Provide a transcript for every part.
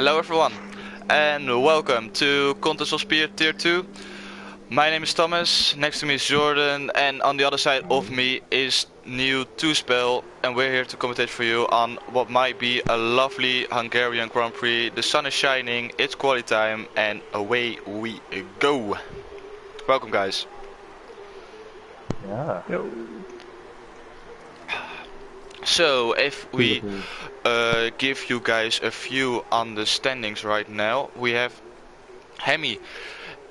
Hello everyone, and welcome to Contest of Spear Tier 2. My name is Thomas, next to me is Jordan, and on the other side of me is new 2spell, and we're here to commentate for you on what might be a lovely Hungarian Grand Prix. The sun is shining, it's quality time, and away we go. Welcome guys. Yeah. So if we give you guys a few understandings right now, we have Hemi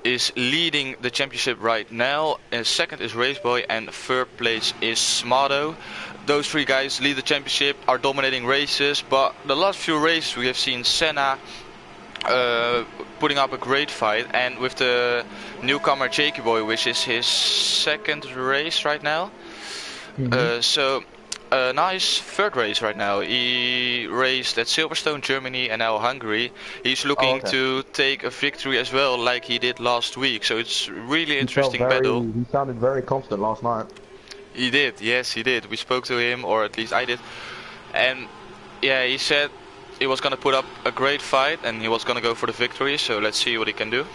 is leading the championship right now, and second is Raceboy, and third place is Smado. Those three guys lead the championship, are dominating races, but the last few races we have seen Senna putting up a great fight, and with the newcomer Jakey Boy, which is his second race right now. Now he's third race right now. He raced at Silverstone, Germany, and now Hungary. He's looking to take a victory as well, like he did last week. So it's really interesting battle. He sounded very confident last night. He did, yes, he did. We spoke to him, or at least I did, and yeah, he said he was gonna put up a great fight and he was gonna go for the victory. So let's see what he can do.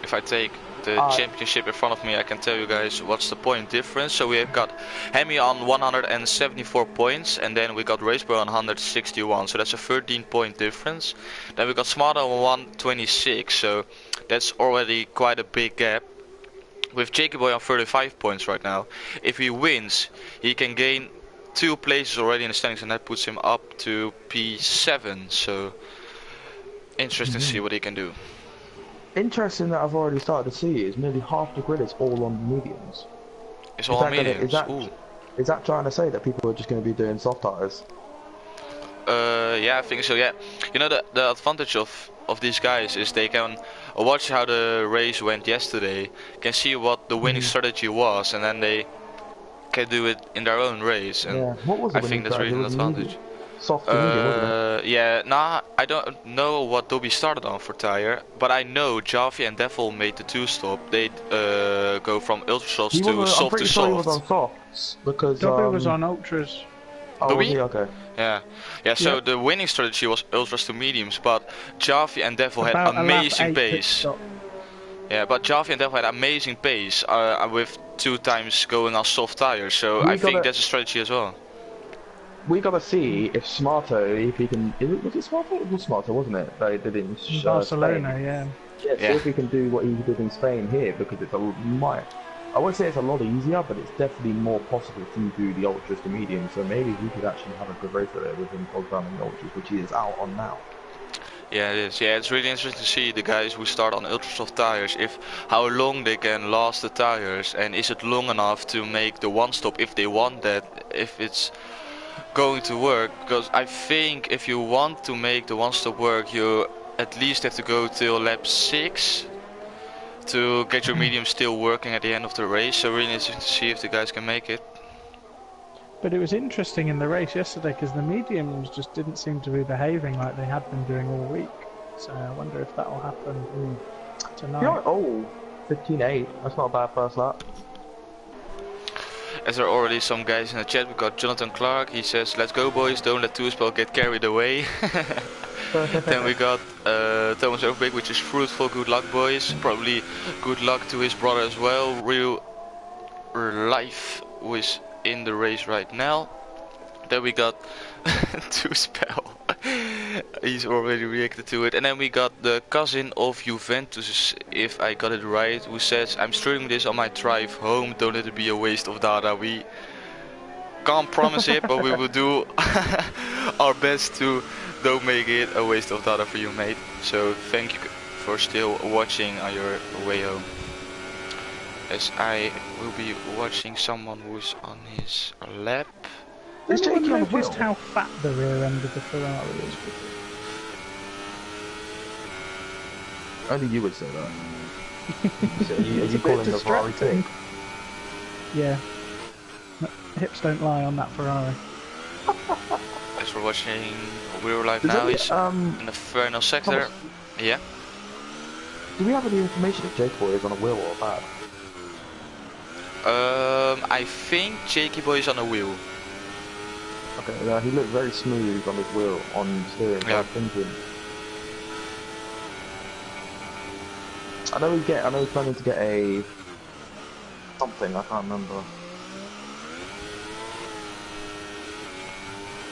If I take the championship in front of me, I can tell you guys what's the point difference. So we have got Hemi on 174 points, and then we got Raceboy on 161, so that's a 13-point difference. Then we got Smarter on 126, so that's already quite a big gap. With Jakey Boy on 35 points right now, if he wins, he can gain 2 places already in the standings, and that puts him up to P7. So interesting to see what he can do. Interesting that I've already started to see is nearly half the grid is all on mediums. It's all on mediums. Is that trying to say that people are just going to be doing soft tires? Yeah, I think so. Yeah, you know, the advantage of these guys is they can watch how the race went yesterday, can see what the winning strategy was, and then they can do it in their own race. And yeah. What was the I think that's really an advantage. Soft to medium, wasn't it? Yeah, nah, I don't know what Dobby started on for tire, but I know Javi and Devil made the 2-stop. They go from ultra softs to soft to soft. I'm pretty sure he was on softs because Dobby was on ultras. Oh, was he? Okay. Yeah. So the winning strategy was ultras to mediums, but Javi and Devil had amazing pace. Yeah, but Javi and Devil had amazing pace with 2 times going on soft tires. So I think that's a strategy as well. We gotta see if Smarto, if he can. Was it Smarto? It was Smarto, wasn't it? They did in Barcelona, Spain. yeah. Yeah, see if he can do what he did in Spain here, because it's I won't say it's a lot easier, but it's definitely more possible to do the ultras to medium. So maybe he could actually have a good race with it with him programming the ultras, which he is out on now. Yeah, it is. Yeah, it's really interesting to see the guys who start on ultra soft tires, how long they can last the tires, and is it long enough to make the 1-stop if they want that, if it's going to work. Because I think if you want to make the 1-stop work, you at least have to go till lap 6 to get your medium still working at the end of the race. So really interesting to see if the guys can make it. But it was interesting in the race yesterday because the mediums just didn't seem to be behaving like they had been doing all week. So I wonder if that will happen tonight. Oh, 15-8. That's not a bad first lap. As there are already some guys in the chat, we got Jonathan Clark. He says, "Let's go, boys! Don't let 2spell get carried away." Then we got Thomas Overbeek, which is fruitful. Good luck, boys. Probably good luck to his brother as well. Real life, who is in the race right now. Then we got 2spell. He's already reacted to it. And then we got the cousin of Juventus, if I got it right, who says, "I'm streaming this on my drive home, don't let it be a waste of data." We can't promise it, but we will do our best to don't make it a waste of data for you, mate. So thank you for still watching on your way home. As I will be watching someone who's on his lap. Has anyone noticed how fat the rear end of the Ferrari is? Only you would say that. Are you calling the Ferrari thing? Yeah. Hips don't lie on that Ferrari. As we're watching Real Life now, he's in the final sector. Thomas, yeah. Do we have any information if Jakey Boy is on a wheel or a pad? I think Jakey Boy is on a wheel. Okay, yeah, he looked very smooth on his wheel, on steering. Yeah. I was thinking. I know he's planning to get a something. I can't remember.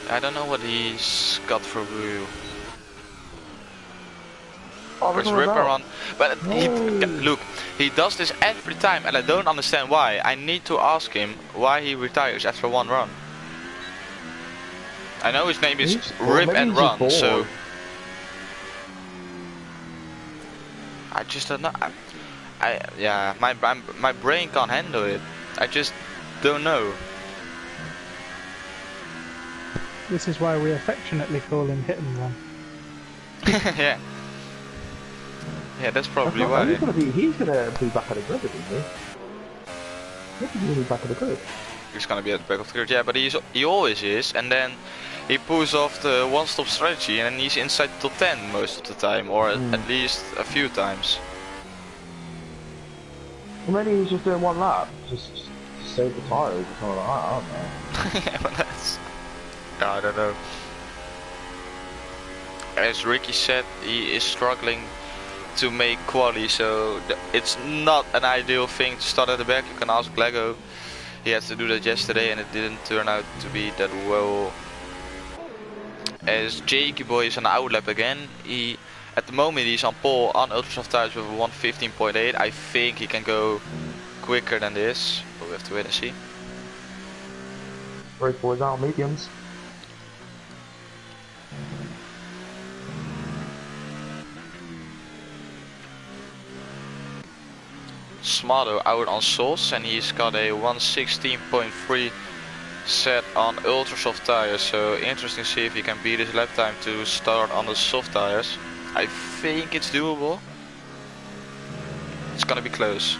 I don't know what he's got for wheel. Oh, There's rip ripper on, but he No. look. He does this every time, and I don't understand why. I need to ask him why he retires after one run. I know his name is Rip maybe and he's just Run, so bored. I just don't know. Yeah, my brain can't handle it. I just don't know. This is why we affectionately call him Hit and Run. Yeah. Yeah, that's probably why. He's gonna be back at the grid, isn't he? He's gonna be back at the grid. He's gonna be at the back of the grid, yeah, but he always is, and then he pulls off the one-stop strategy, and then he's inside the top 10 most of the time, or at least a few times. Well, maybe he's just doing one lap, just save the tires or something like that. I don't know. Yeah, but that's... I don't know. As Ricky said, he is struggling to make quali, so it's not an ideal thing to start at the back. You can ask Lego. He had to do that yesterday and it didn't turn out to be that well. As Jakey Boy is on the outlap again, at the moment he's on pole on ultra soft tires with a 1:15.8. I think he can go quicker than this, but we have to wait and see. Race boys out mediums. Smarto out on softs and he's got a 1:16.3 set on ultra soft tires, so interesting to see if he can beat his lap time to start on the soft tires. I think it's doable. It's gonna be close.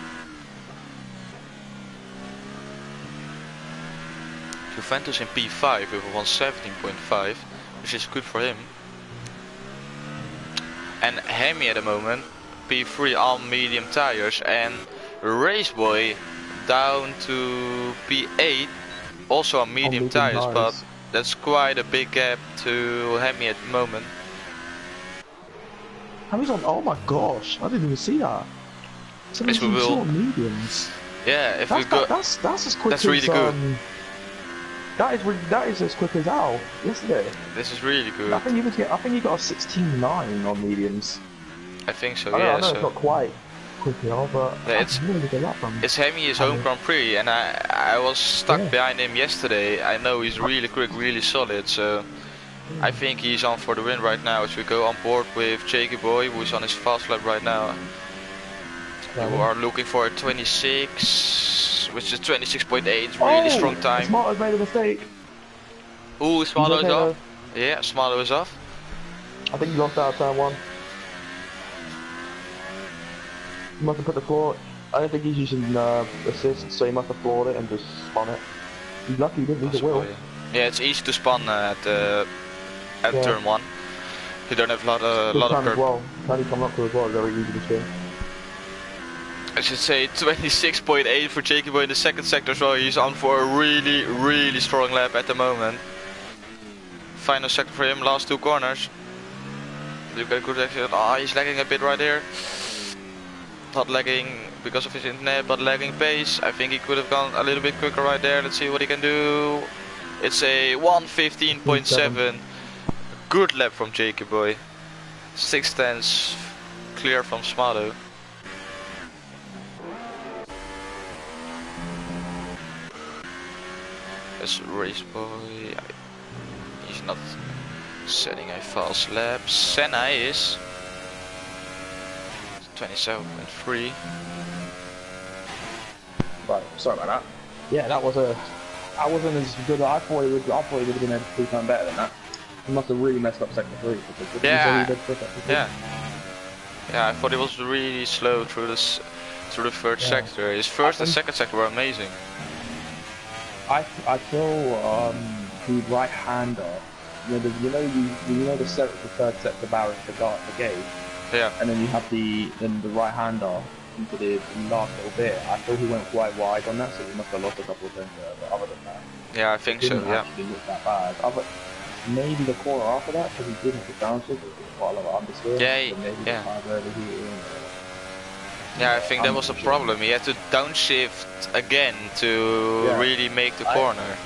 Juventus in P5 with a 1:17.5, which is good for him. And Hemi at the moment, P3 on medium tires, and Raceboy down to P8, also on medium tires, but that's quite a big gap to Hemi at the moment. Hemi's on, oh my gosh, I didn't even see that. Yes, we will. Mediums. Yeah, if we go, that's as quick that's as, really good. That is as quick as Al yesterday. This is really good. I think he got a 16.9 on mediums. I think so, I yeah. know it's not quite quick enough, but yeah, it's really good lap from. It's Hemi's home Grand Prix, and I was stuck behind him yesterday. I know he's really quick, really solid, so I think he's on for the win right now. As we go on board with Jakey Boy, who's on his fast lap right now. We are looking for a 26, which is 26.8, really strong time. Smarto's made a mistake. Ooh, Smarto is off. Yeah, Smarto is off. I think he lost out of turn 1. He must have put the floor. I don't think he's using assist, so he must have floored it and just spun it. He's lucky he didn't need the wheel. Yeah, it's easy to spun at turn 1. You don't have a lot of curb. Well, can he come up to as well? Very easy to spin. I should say 26.8 for Jakey Boy in the second sector, so he's on for a really, really strong lap at the moment. Final sector for him, last 2 corners. Look at good exit. Oh, he's lagging a bit right here. Not lagging because of his internet, but lagging pace. I think he could have gone a little bit quicker right there. Let's see what he can do. It's a 1:15.7. Good lap from Jakey Boy. 6 tenths clear from Smarto. As Raceboy, he's not setting a fast lap. Senna is 27.3. Right, sorry about that. Yeah, that wasn't as good. I thought he would have been able to do something better than that. He must have really messed up sector 3. Yeah, I thought he was really slow through the third sector. His first and second sector were amazing. I feel the right hander. You know the third sector barrier to guard the gate. Yeah. And then you have the right hander into the last little bit. I feel he went quite wide on that, so he must have lost a couple of things there. But other than that, Yeah, I think It so. didn't Yeah. actually look that bad. Maybe the corner after that, because he didn't have the downshift, it was quite a lot of understeer. Yeah, So maybe yeah. the tires were overheating. Yeah, I think that I'm was a not sure. problem. He had to downshift again to Yeah. really make the corner.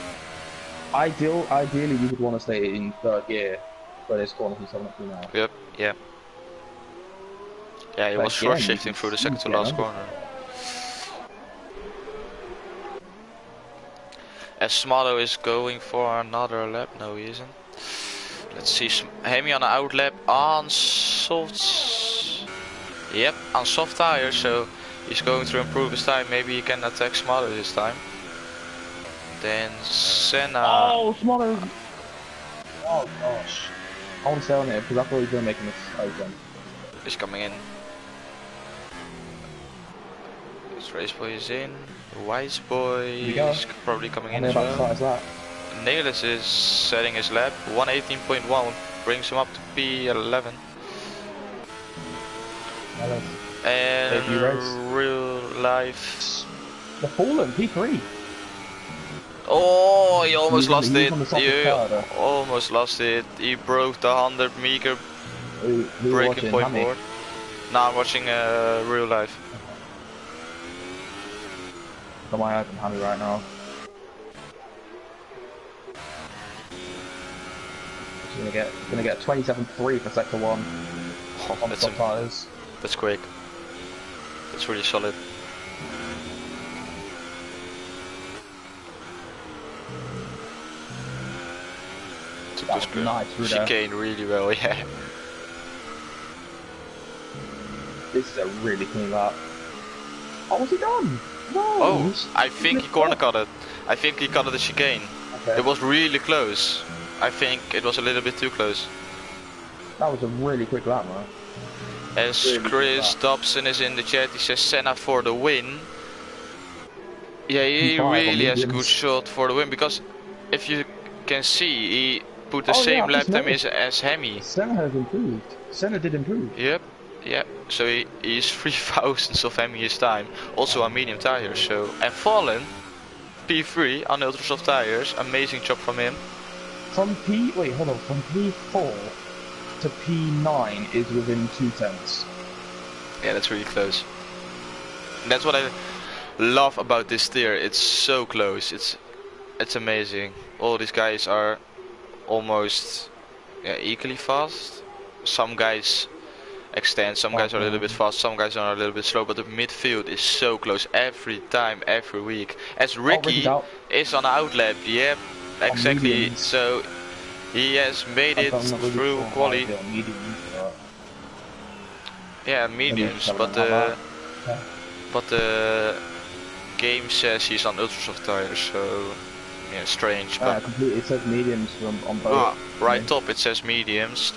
Ideally, you would want to stay in third gear for this corner he's coming up to now. Yep, yeah. Yeah, he But was again, short you shifting can through the see second to he's getting last corner. As Smalo is going for another lap. No, he isn't. Let's see. Hemi on the out lap on soft. Yep, on soft tires. So he's going to improve his time. Maybe he can attack Smalo this time. Then Senna. Oh, Smother! Oh gosh. I want to stay on it because I thought he was going to make a mistake then. Is coming in. This race boy is in. Wise boy is probably coming in as well. Nelis is setting his lap. 118.1 brings him up to P11. And real life. The Fallen P3. Oh, he almost lost it. He almost lost it. He broke the 100 meter breaking point board. Now I'm watching real life. Got my eyes on Hammy right now. He's gonna get 27.3 for sector 1. Oh, that's quick. That's really solid. Took this chicane really well, yeah. This is a really clean lap. Oh, what's he done? No. Oh, I think he corner cut it. I think he cut it the chicane. Okay. It was really close. I think it was a little bit too close. That was a really quick lap, man. As really Chris Dobson is in the chat, he says Senna for the win. Yeah, he really has a good shot for the win, because if you can see, he put the same lap time as Hemi. Senna has improved. Senna did improve. Yep. Yeah, so he's 3 thousandths of Hemi his time, also on medium tires. So and Fallen P3 on ultra soft tires, amazing job from him. From P4 to P9 is within 2/10. Yeah, that's really close. And that's what I love about this tier. It's so close. It's amazing. All these guys are almost equally fast. Some guys extend, some guys are a little bit fast, some guys are a little bit slow, but the midfield is so close every time, every week. As Ricky is on outlap, yep, exactly. So he has made it through quali. Yeah, mediums, but the game says he's on ultra soft tires, so yeah, strange. But it says mediums on both. Right top it says mediums.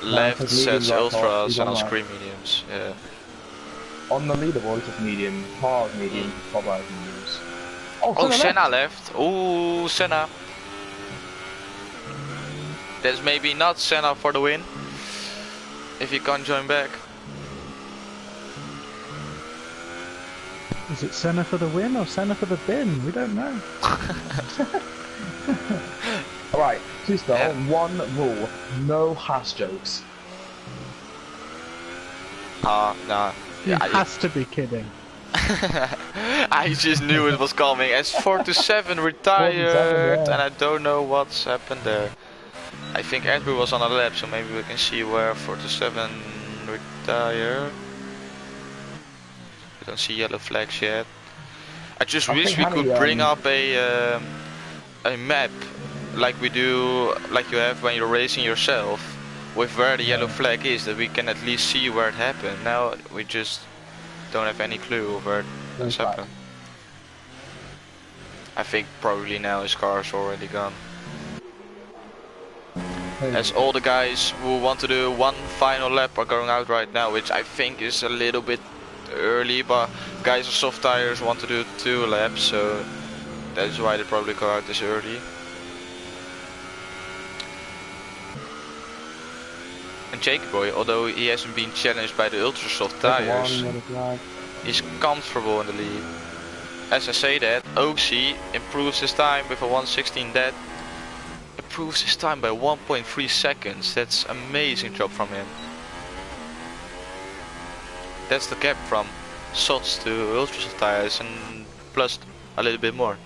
Left says ultras and on screen mediums. Yeah. On the leaderboard it says medium, hard medium, top right mediums. Oh, Senna left. Oh, Senna. That's maybe not Senna for the win. If he can't join back. Is it Senna for the win or Senna for the bin? We don't know. Alright, one rule, no hash jokes. Nah. He has to be kidding. I just knew it was coming. As 47 retired, and I don't know what's happened there. I think Andrew was on a lap, so maybe we can see where 47 retired. We don't see yellow flags yet. I just wish we could bring up a map like we do, like you have when you're racing yourself, with where the yellow flag is, that we can at least see where it happened. Now we just don't have any clue of where it's happened. I think probably now his car is already gone. As all the guys who want to do one final lap are going out right now, which I think is a little bit early, but guys with soft tires want to do 2 laps, so that's why they probably go out this early. And Jacob Boy, although he hasn't been challenged by the ultra soft tires, he's comfortable in the lead. As I say that, Oaksy improves his time with a 1:16 dead. Improves his time by 1.3 seconds. That's amazing job from him. That's the gap from softs to ultra soft tires and plus a little bit more.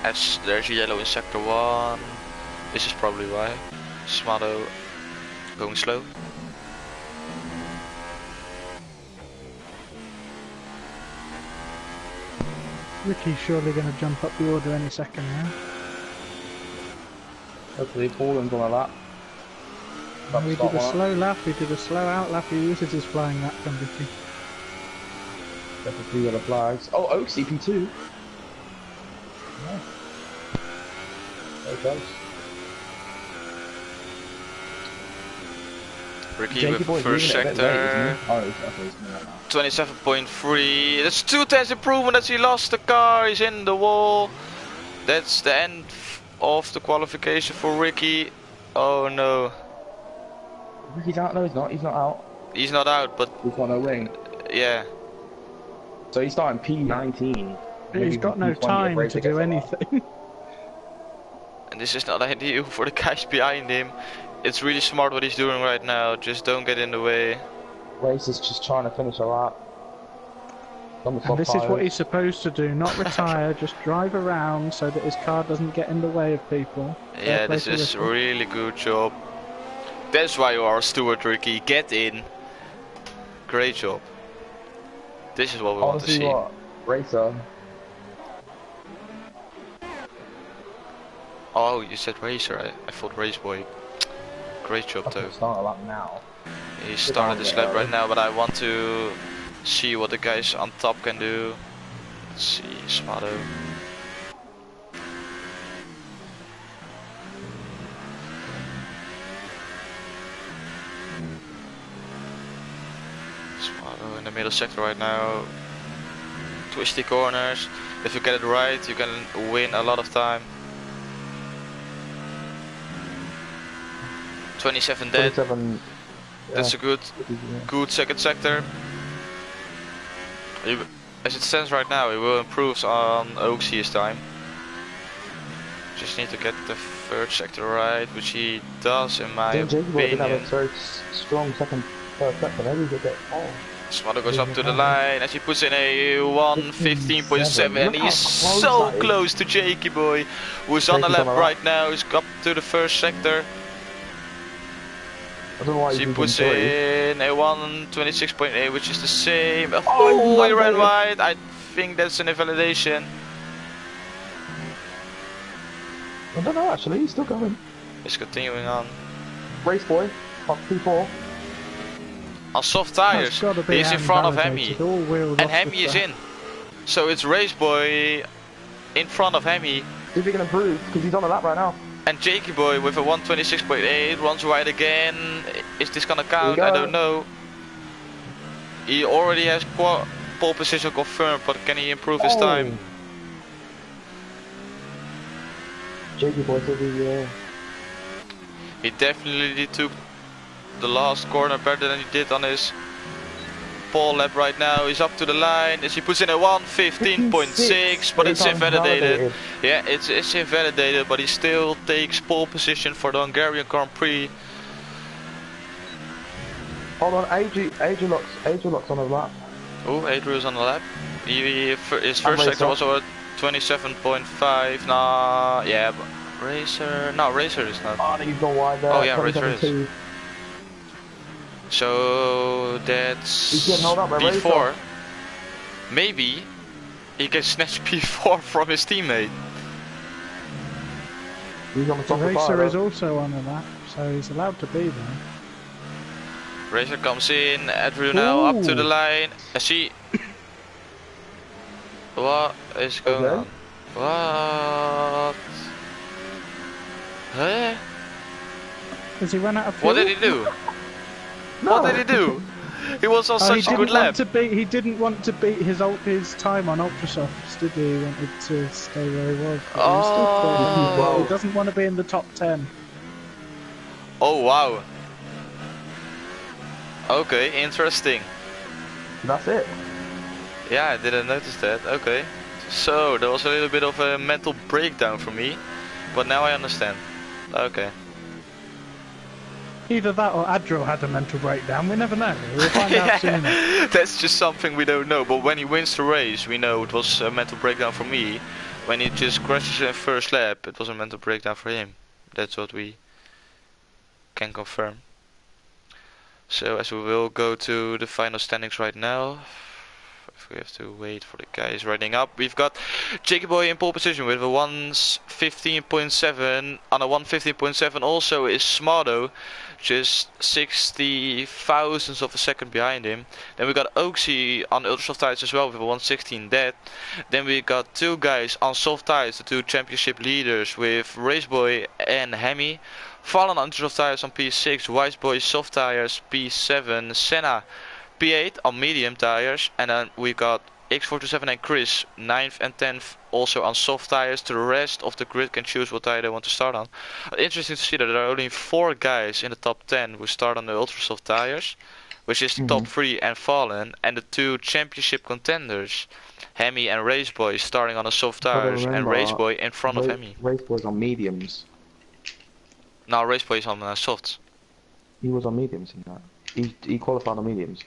As there's yellow in sector 1. This is probably why. Smado going slow. Ricky's surely going to jump up the order any second now. Hopefully Paulin's on a lap. He did a slow lap, he did a slow out lap, he uses his flying lap from Ricky. Got the 3 yellow flags. Oh, Oaksy P2. Nice. Very close. Ricky Jakey with Boy's first leaving it a bit sector. late, isn't he? Oh, he's not now. 27.3. That's 2/10 improvement as he lost the car. He's in the wall. That's the end of the qualification for Ricky. Oh no. Ricky's out? No, he's not. He's not out. He's not out, but He's got no wing. yeah. So he's starting P19. He's got no time to do anything. And this is not ideal for the guys behind him. It's really smart what he's doing right now. Just don't get in the way. Race is just trying to finish a lap. And this is what he's supposed to do, not retire, just drive around so that his car doesn't get in the way of people. Yeah, this is really good job. That's why you are a steward, Ricky. Get in. Great job. This is what we want to see. What? Racer. Oh, you said racer. I thought race boy. Great job though. Start a lap now. He started this lap right now, but I want to see what the guys on top can do. Let's see, Smado. Smado in the middle sector right now. Twisty corners. If you get it right, you can win a lot of time. 27 dead. 27. That's a good second sector. As it stands right now, he will improve on Oaksy's time. Just need to get the third sector right, which he does in my opinion. Have a very strong second sector. Maybe he'll get Smado goes up to the line as he puts in a 1:15.7 and he's so close to Jakey boy, who's on the lap right now. He's up to the first sector. He puts in a 1:26.8, which is the same. Oh, he ran wide. I think that's an invalidation. I don't know actually, he's still going. He's continuing on. Race boy, up P4. On soft tires, he's in front of Hemi. And Hemi is in. So it's Race Boy in front of Hemi. Is he going to improve? Because he's on the lap right now. And Jakey boy with a 1:26.8 runs wide again. Is this gonna count? I don't know. He already has pole position confirmed, but can he improve his time? Jakey boy to the He definitely took the last corner better than he did on his pole lap right now. He's up to the line as he puts in a 1:15.6, but it's invalidated. Yeah, it's invalidated, but he still takes pole position for the Hungarian Grand Prix. Hold on, Adrian's on the lap. Oh, Adrian's on the lap. His first sector was over 27.5. Nah, yeah, but Racer. No, Racer is not. Oh, he's gone wide there. Oh yeah, Racer is. So that's P4. Maybe he can snatch P4 from his teammate. He's on the top the Racer is also on the lap, so he's allowed to be there. Racer comes in, Andrew now up to the line. As he... What is going on? What? Huh? Has he run out of fuel? What did he do? No. What did he do? He was on such a good lap. He didn't want to beat his time on Ultrasofts, did he? He wanted to stay where he was. He doesn't want to be in the top 10. Oh wow. Okay, interesting. That's it. Yeah, I didn't notice that. Okay. So, there was a little bit of a mental breakdown for me. But now I understand. Okay. Either that or Adriel had a mental breakdown. We never know. We'll find out soon. That's just something we don't know. But when he wins the race, we know it was a mental breakdown for me. When he just crashes in first lap, it was a mental breakdown for him. That's what we can confirm. So as we will go to the final standings right now. If we have to wait for the guys riding up, we've got Jakey Boy in pole position with a 115.7. On a 115.7 also is Smado, just 60 thousandths of a second behind him. Then we got Oaksy on ultra soft tires as well with a 116 dead. Then we got two guys on soft tires, the two championship leaders with Raceboy and Hemi. Fallen on ultra soft tires on P6, Wiseboy soft tires P7, Senna P8 on medium tires, and then we got X427 and Chris 9th and 10th also on soft tires. The rest of the grid can choose what tire they want to start on. Interesting to see that there are only 4 guys in the top 10 who start on the ultra soft tires, which is the top 3 and Fallen, and the 2 championship contenders, Hemi and Raceboy, starting on the soft tires, and Raceboy in front of Hemi. Raceboy's on mediums. Now Raceboy is on softs. He was on mediums in that. He qualified on mediums.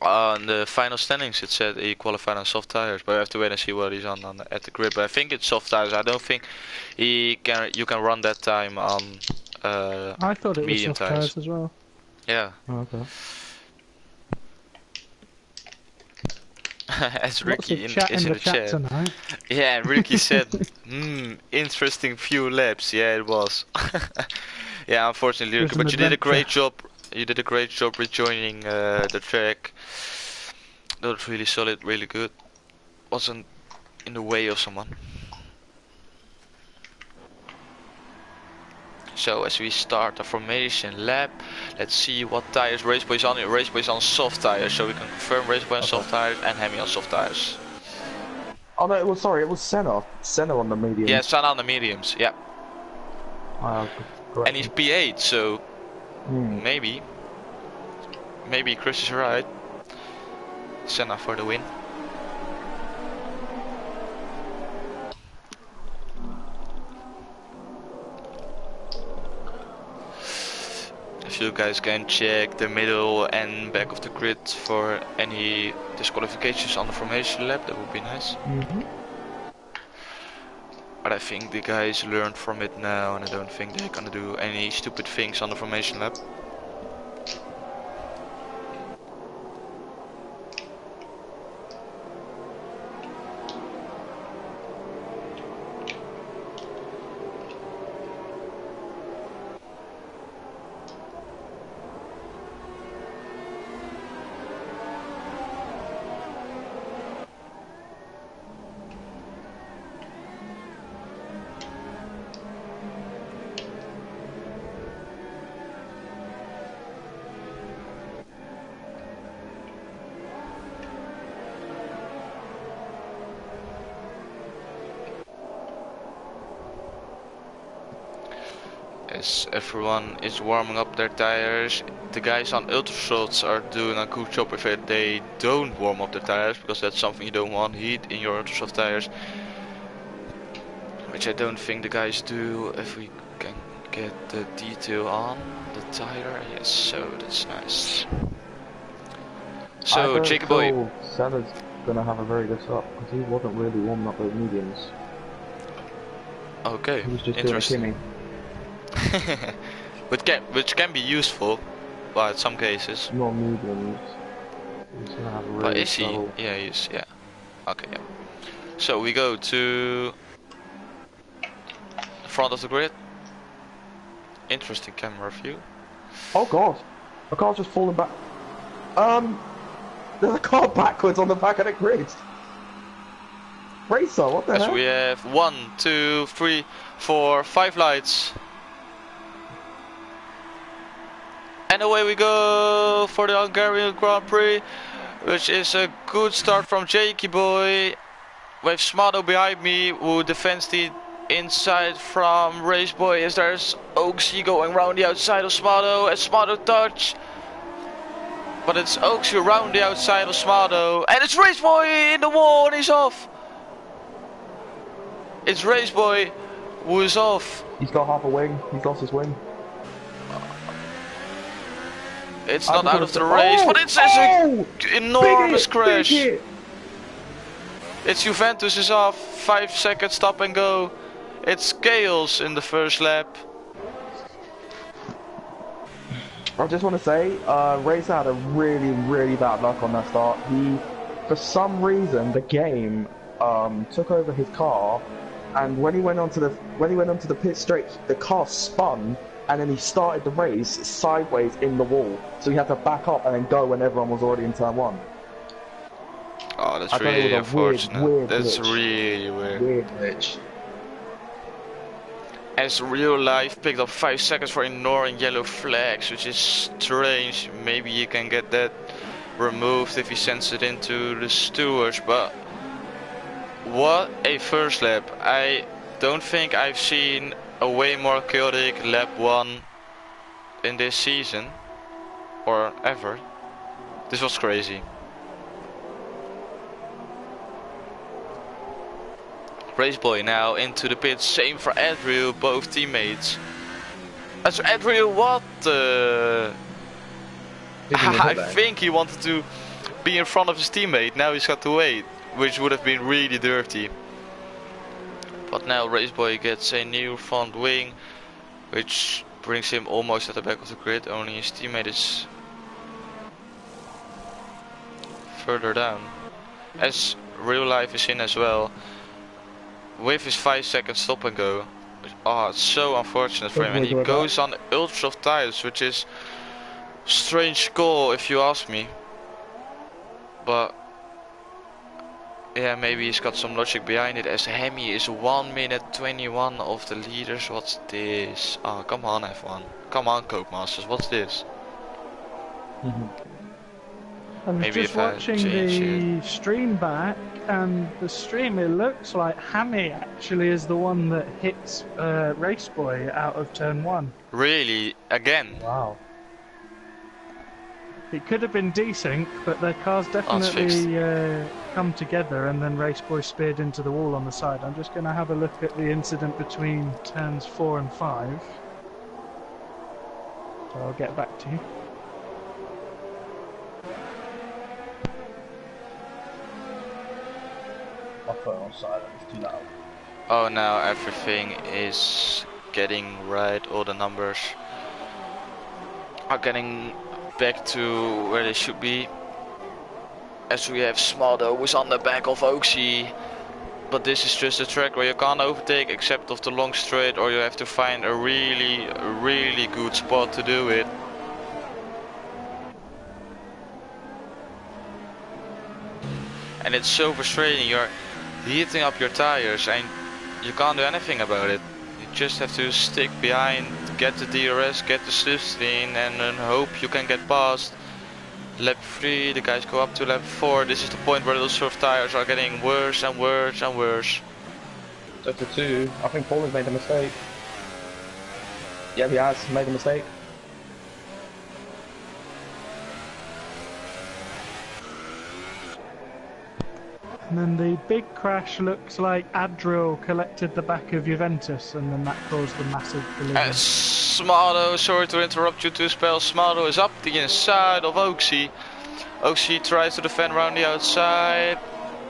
On the final standings it said he qualified on soft tires, but I have to wait and see what he's on at the grid. But I think it's soft tires. I don't think you can run that time on I thought it was medium soft tires as well. Yeah. Oh, okay. As Ricky is in the chat tonight. Yeah, and Ricky said, interesting few laps. Yeah, it was. Yeah, unfortunately, Ricky, but you did a great job. You did a great job rejoining the track. That was really solid, really good. Wasn't in the way of someone. So as we start the formation lap, let's see what tires Raceboy is on. Raceboy is on soft tires, so we can confirm Raceboy on soft tires and Hemi on soft tires. Oh no, it was Senna. Senna on the mediums. Yeah, Senna on the mediums. Yeah. And he's P8, so maybe Chris is right. Senna for the win. If you guys can check the middle and back of the grid for any disqualifications on the formation lap, that would be nice. But I think the guys learned from it now, and I don't think they're gonna do any stupid things on the formation lap. As everyone is warming up their tires, the guys on ultra softs are doing a good job if they don't warm up their tires, because that's something you don't want, heat in your ultra soft tires, which I don't think the guys do. If we can get the detail on the tire, yes, so that's nice. So Jacob Boy, Senna's gonna have a very good start because he wasn't really warming up those mediums. Okay, he was just interesting. Doing a which can be useful, but in some cases. Not mediums. He's gonna have a really but is he? trouble. Yeah, he's. Yeah. Okay. Yeah. So we go to the front of the grid. Interesting camera view. Oh god, the car's just falling back. There's a car backwards on the back of the grid. Racer, what the As heck? we have 1, 2, 3, 4, 5 lights. And away we go for the Hungarian Grand Prix, which is a good start from Jakey Boy. We have Smado behind me, who defends the inside from Raceboy, as there's Oaksy going around the outside of Smado, as Smado touch. But it's Oaksy around the outside of Smado. And it's Raceboy in the wall and he's off. It's Raceboy who is off. He's got half a wing. He's lost his wing. It's not out of the race, but it's an enormous crash. It's Juventus is off. 5 seconds stop and go. It's Chaos in the first lap. I just want to say, Racer had a really bad luck on that start. For some reason, the game took over his car, and when he went onto the pit straight, the car spun, and then he started the race sideways in the wall. So he had to back up and then go when everyone was already in turn 1. Oh, that's really unfortunate. Weird that's glitch. Really weird. Weird glitch. As real life picked up 5 seconds for ignoring yellow flags, which is strange. Maybe you can get that removed if he sends it into the stewards, but what a first lap. I don't think I've seen a way more chaotic lap 1 in this season, or ever. This was crazy. Raceboy now into the pits, same for Adriel, both teammates. As Adriel, what? I think he wanted to be in front of his teammate, now he's got to wait, which would have been really dirty. But now Raceboy gets a new front wing, which brings him almost at the back of the grid, only his teammate is further down. As real life is in as well. With his 5 second stop and go. Oh, it's so unfortunate for him. And he goes on ultra soft tires, which is strange call if you ask me. But yeah, maybe he's got some logic behind it, as Hemi is 1 minute 21 of the leaders. What's this? Oh, come on F1. Come on Codemasters, what's this? I was Maybe just if I watching change the stream back, and the stream, it looks like Hammy actually is the one that hits Raceboy out of turn 1. Really? Again? Wow. It could have been desync, but their cars fixed. definitely come together, and then Raceboy speared into the wall on the side. I'm just going to have a look at the incident between turns 4 and 5. So I'll get back to you. My phone on silent, it's too loud. Oh, now everything is getting right, all the numbers are getting back to where they should be. As we have Smado who's on the back of Oaksy, but this is just a track where you can't overtake except off the long straight, or you have to find a really good spot to do it. And it's so frustrating, you're heating up your tires and you can't do anything about it. You just have to stick behind, get the DRS, get the slipstream, and then hope you can get past. Lap 3, the guys go up to lap 4. This is the point where those soft tires are getting worse and worse and worse. Sector 2, I think Paul has made a mistake. Yeah, he has made a mistake. And then the big crash looks like Adriel collected the back of Juventus, and then that caused the massive collision. Smado, sorry to interrupt you to spell. Smado is up the inside of Oaksy. Oaksy tries to defend around the outside.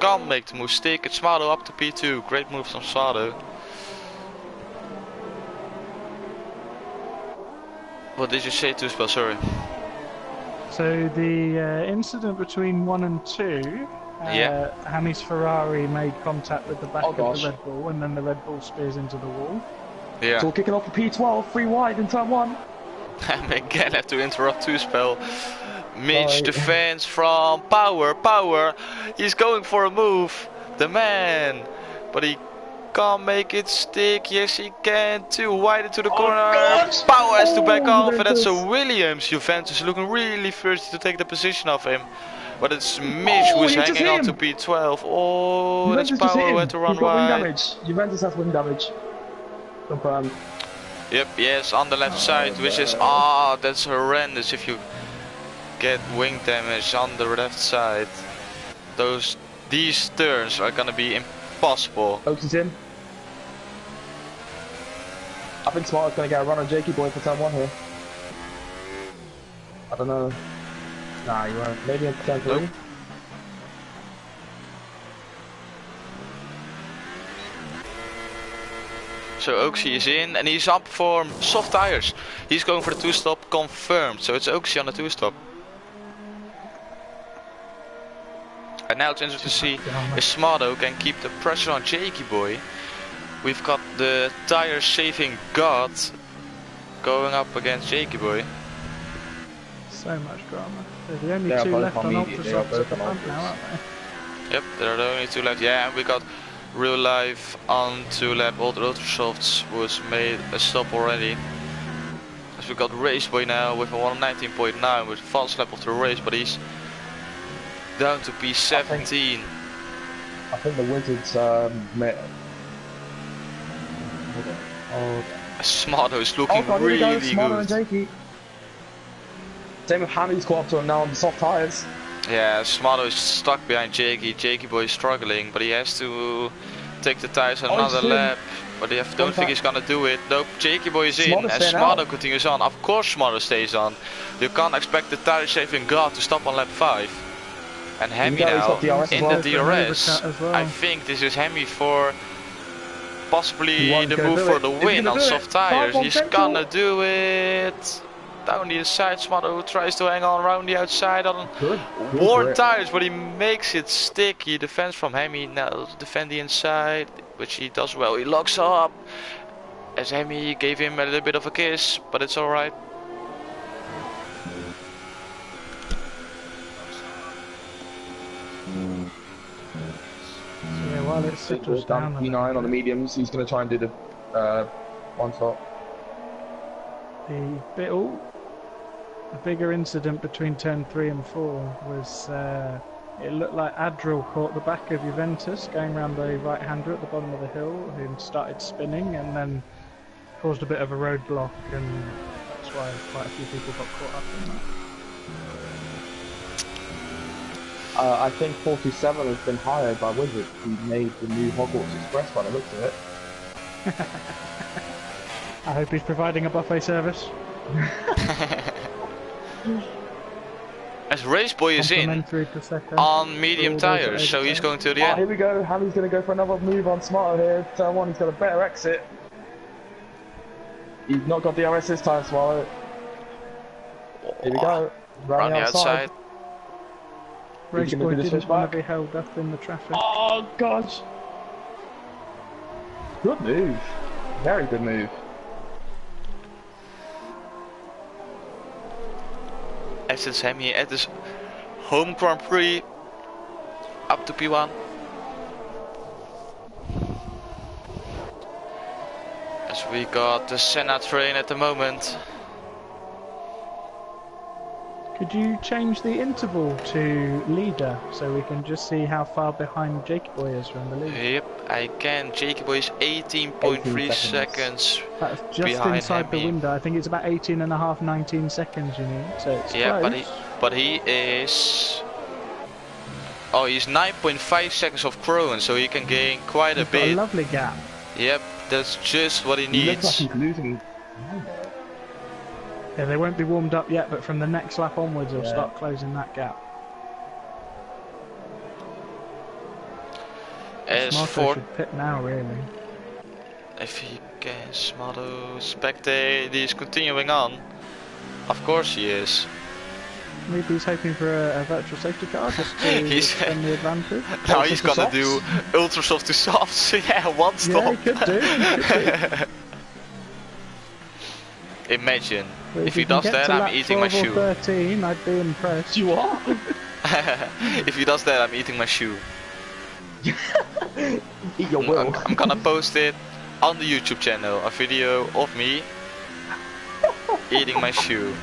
Can't make the move stick. It's Smado up to P2. Great move from Smado. What did you say to spell? Sorry. So the incident between 1 and 2. Yeah. Hammy's Ferrari made contact with the back of gosh. the Red Bull, and then the Red Bull spears into the wall. Yeah. So we're kicking off the P12, 3 wide in turn 1. And again have to interrupt to spell. Mitch defends from Power. He's going for a move. The man. But he can't make it stick. Yes, he can. Too wide into the corner. Power has to back off. And that's a Williams. Juventus looking really thirsty to take the position of him. But it's Mitch who's hanging on to P12. Oh, Juventus that's Power who had to run wide. Wing damage. Juventus has wing damage. Confirmed. Yep, yes, on the left side, which is, that's horrendous if you get wing damage on the left side. These turns are gonna be impossible. Oaks is in. I think Smart's gonna get a run on Jakey Boy for turn 1 here. I don't know. Nah, you won't. Maybe in turn 3. Nope. So Oaksy is in and he's up for soft tires. He's going for the 2-stop confirmed. So it's Oaksy on the 2-stop. And now it's interesting to see if Smarto can keep the pressure on Jakey Boy. We've got the tire saving god going up against Jakey Boy. So much drama. They're the only two left on Ultra Softs at the front now, aren't they? Yep, there are the only 2 left. Yeah, and we got real life on 2 lap. All the Ultra Softs was made a stop already. As we got Race Boy now with a 119.9 with fast lap of the race, but he's down to P17. I think the Wizards met. Smarto is looking God, really here we go. Smarto and good. Jakey. Same with Hammy's caught up to him now on the soft tyres. Yeah, Smarto is stuck behind Jakey. Jakey Boy is struggling, but he has to take the tires on another lap. But I don't think he's gonna do it. Nope, Jakey Boy is in and Smarto continues on. Of course Smarto stays on. You can't expect the tire saving god to stop on lap 5. And Hemi now in the DRS. I think this is Hemi for possibly the move for the win on soft tires. He's gonna do it. Down the inside, Smarto tries to hang on around the outside on worn tires, but he makes it stick. He defends from Hemi, now defend the inside, which he does well. He locks up as Hemi gave him a little bit of a kiss, but it's alright. Yeah, while it settles down P9 on the mediums, he's going to try and do the 1-stop. The bigger incident between turn 3 and 4 was it looked like Adriel caught the back of Juventus going around the right-hander at the bottom of the hill and started spinning and then caused a bit of a roadblock, and that's why quite a few people got caught up in that. I think 427 has been hired by Wizards. He made the new Hogwarts Express by the looks of it. I hope he's providing a buffet service. As Race Boy is in on medium tires, so he's going to the end. Here we go, Hammy's going to go for another move on Smarto here. Turn 1, he's got a better exit. He's not got DRS this time, Smarto. Here we go, around the outside. Race Boy didn't want to be held up in the traffic. Oh gosh! Good move. Very good move. As it's Hemi at his home Grand Prix up to P1. As we got the Senna train at the moment. Could you change the interval to leader so we can just see how far behind Jakey Boy is from the lead? Yep, I can. Jakey Boy is 18.3 seconds That's just behind inside Hemi. the window. I think it's about 18.5, 19 seconds you need. So it's close. but he is. Oh, he's 9.5 seconds off Crowan, so he can gain quite a bit. Got a lovely gap. Yep, that's just what he He looks like needs. he's losing. Yeah, they won't be warmed up yet, but from the next lap onwards, they'll start closing that gap. As Smarto for should pit now, really. if he can, Smarto spectate, he's continuing on. Of course he is. Maybe he's hoping for a virtual safety car just to extend the advantage. Now he's gonna do ultra soft to softs. Yeah, 1 stop. Yeah, he could do. Imagine Well, if he does that, I'm eating my 12 shoe. or 13, I'd be impressed. You are? If he does that, I'm eating my shoe. Eat your will. I'm gonna post it on the YouTube channel, a video of me eating my shoe.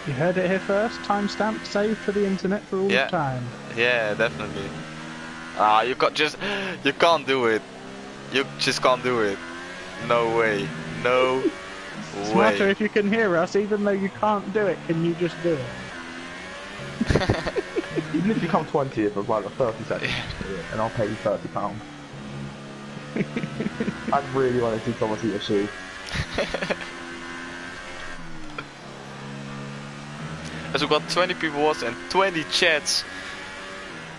You heard it here first. Timestamp saved for the internet for all time. Yeah, definitely. Ah, you can't do it. You just can't do it. No way. No Smarter, way. if you can hear us, even though you can't do it, can you just do it? Even if you come 20th of like 30 seconds, and I'll pay you £30. I really want to see Thomas eat a shoe. As we've got 20 people watching and 20 chats.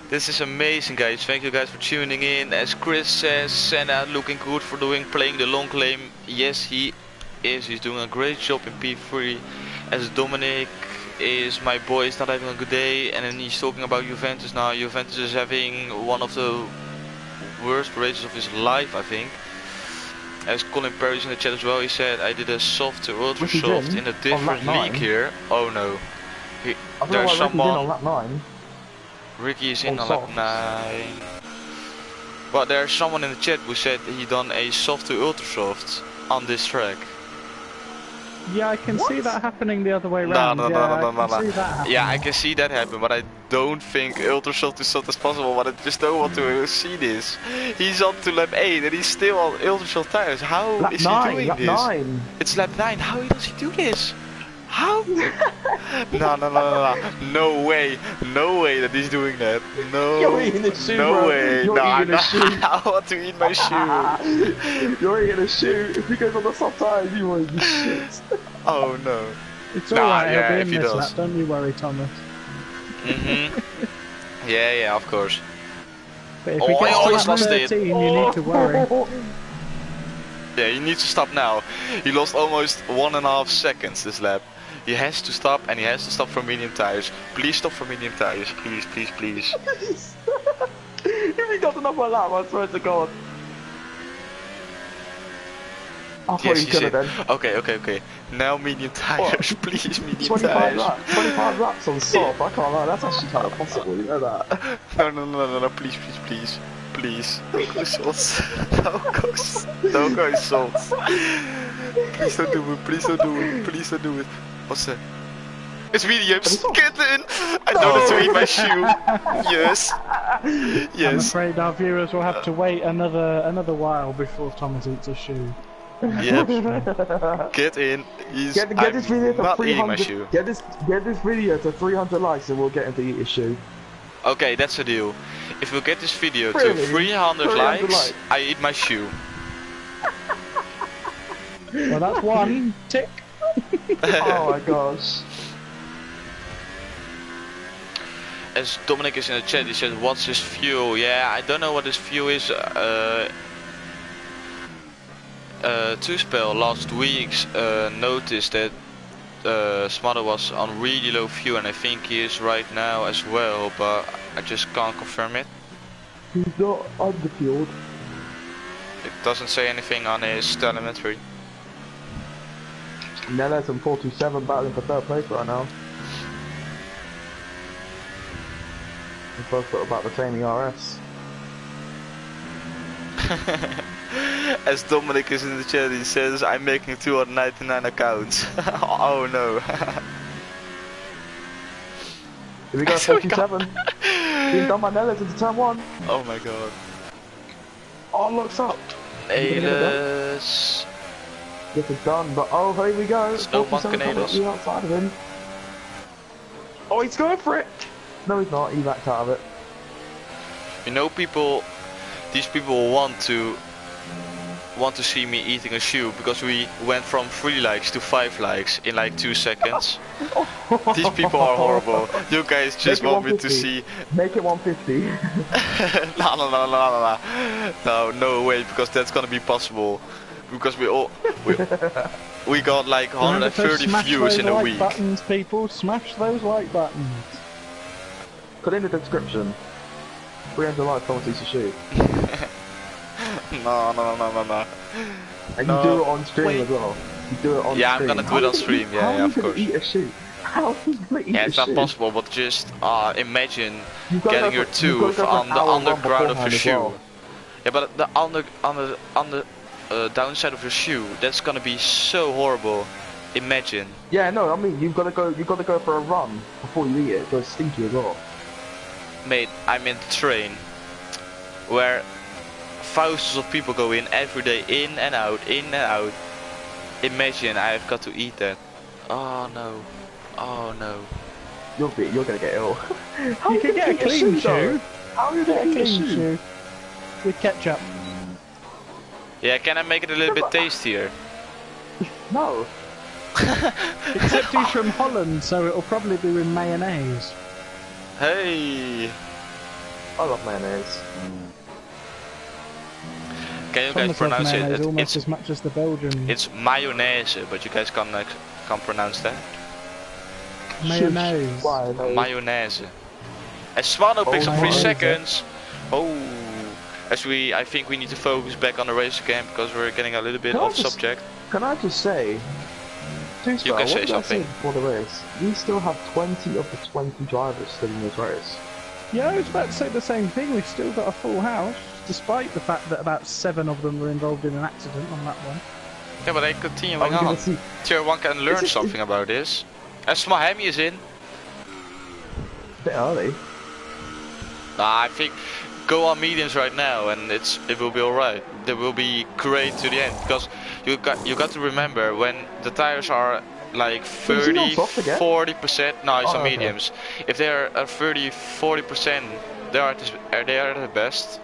This is amazing, guys. Thank you guys for tuning in. As Chris says, Senna looking good for playing the long claim. Yes, he is. He's doing a great job in P3. As Dominic is my boy, is not having a good day, and then he's talking about Juventus now. Juventus is having one of the worst races of his life, I think. As Colin Perry's in the chat as well, he said, I did a soft to ultra soft in a different league here. Oh no. There's someone on lap 9. Ricky is in on lap 9. But there's someone in the chat who said he done a soft to ultra soft on this track. Yeah, I can see that happening the other way around. No. Yeah, I can see that happen, but I don't think ultra soft to soft is possible. But I just don't want to see this. He's on to lap 8 and he's still on ultra soft tires. How is he doing this? 9. It's lap 9. How does he do this? How? No way that he's doing that. No. You're eating a shoe, no bro. way. You're eating a shoe. I want to eat my shoe. You're eating a shoe. If he goes on the soft tires, you will eat shit. Oh no. It's alright, yeah, he'll if be he in this does. lap, don't you worry, Thomas. Yeah, of course. But if he gets to lap 13, you need to worry. Yeah, you need to stop now. He lost almost 1.5 seconds this lap. He has to stop, and he has to stop for medium tires. Please stop for medium tires. Please. If he does another lap, I swear to God. I thought he could have done. Okay. Now medium tires, please, medium 25 tires. laps, 25 laps on soft, I can't lie, that's actually kind of possible, you know that? No, please. Don't go salts. Don't go salts. Please don't do it. What's that? It's mediums. Get in. I don't have to eat my shoe. Yes. I'm afraid our viewers will have to wait another while before Thomas eats a shoe. Yep. Get in. Get this video to not 300. eating my shoe. Get this video to 300 likes and we'll get him to eat his shoe. Okay, that's a deal. If we get this video Really? to 300 likes, I eat my shoe. Well, that's one tick. Oh my gosh. As Dominic is in the chat, he says, what's his fuel? Yeah, I don't know what his fuel is. Two-Spell last week noticed that Smother was on really low fuel, and I think he is right now as well, but I just can't confirm it. He's not underfueled. It doesn't say anything on his telemetry. Nella's in 427 battling for 3rd place right now. We've both got about the same ERS. As Dominic is in the chat, he says, I'm making 299 accounts. Oh no. Here we go, 47. Being done by Nella's into turn 1. Oh my god. Oh, looks up. Ayles. Yes, it's done, but oh, here we go. No 47 coming up Moncanelos. the outside of him. Oh, he's going for it. No, he's not. He backed out of it. You know, these people want to see me eating a shoe because we went from 3 likes to 5 likes in like 2 seconds. These people are horrible. You guys just want me to see. Make it 150. No way, because that's gonna be possible. Because we got like 130 views in a like week. Buttons, people, smash those like buttons. Put in the description. 300 likes, Thomas eats a shoe. No. And you do it on stream as well. You do it on stream. Yeah, I'm gonna do it on stream. Yeah, of course. Eat a shoe? How are you gonna eat a shoe? Yeah, it's not possible, but just imagine Gotta getting go your for- tooth gotta go for on an the hour run underground of your beforehand as shoe. well. Yeah, but the on the downside of your shoe, that's gonna be so horrible. Imagine. Yeah, no, I mean you've got to go for a run before you eat it. It goes stinky as well. Mate, I'm in the train where thousands of people go in every day, in and out. Imagine I've got to eat that. Oh no. Oh no. You're gonna get ill. How You can get a clean shoe. How are you Get gonna a eat a clean shoe? shoe with ketchup. Yeah, can I make it a little bit tastier? No. Except he's from Holland, so it'll probably be with mayonnaise. Hey! I love mayonnaise. Can you guys Thomas loves pronounce it? mayonnaise almost It's as much as the Belgian. it's mayonnaise, but you guys can't pronounce that. Mayonnaise. Mayonnaise. As Swano picks up 3 mayonnaise. seconds. Oh, I think we need to focus back on the race again because we're getting a little bit Can I off just- subject. Can I just say, You can say what did I something. say before the race? We still have 20 of the 20 drivers still in this race. Yeah, I was about to say the same thing. We've still got a full house, despite the fact that about 7 of them were involved in an accident on that one. Yeah, but they continuing Are we on. gonna see? Tier 1 can learn Is it- something about this. And Smahemi is in. A bit early. Nah, I think go on mediums right now and it will be alright. They will be great to the end because you got to remember when the tires are like Is he on 30, soft again? 40%. No, it's Oh, on okay. mediums. If they are at 30, 40%, they are the best.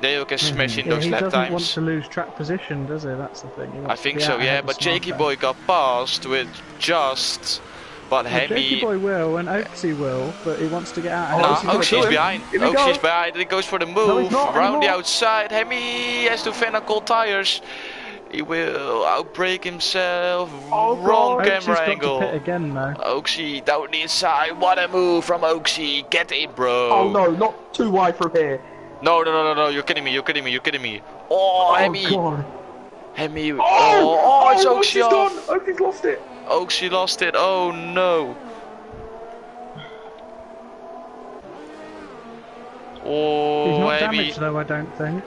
Then you can smash in Yeah, those he lap doesn't want times. to lose track position, does he? That's the thing. He I wants to think be so, out yeah. ahead of But Smart Jakey Guy. Boy got passed with just. But Well, Jakey Hemi. Boy will, and Oaksy will, but he wants to get out Oh, ahead. No, Oaksy gonna do Oaksie's him. behind. Here we go. Oaksie's behind. He goes for the No, move he's not around the anymore. outside. Hemi has to fend on cold tires. He will outbrake himself. Oh, Wrong God. Oaksy's camera got to angle. pit again, though. Oaksie down the inside. What a move from Oaksie. Get in, bro. Oh no, not too wide from here. No. You're kidding me. You're kidding me. Oh, Hemi. God. Hemi. Oh, it's Oaksie Oaksie's off. gone. Oaksie's lost it. Oaksie lost it. Oh no. Oh, He's not Hemi. damaged, though, I don't think.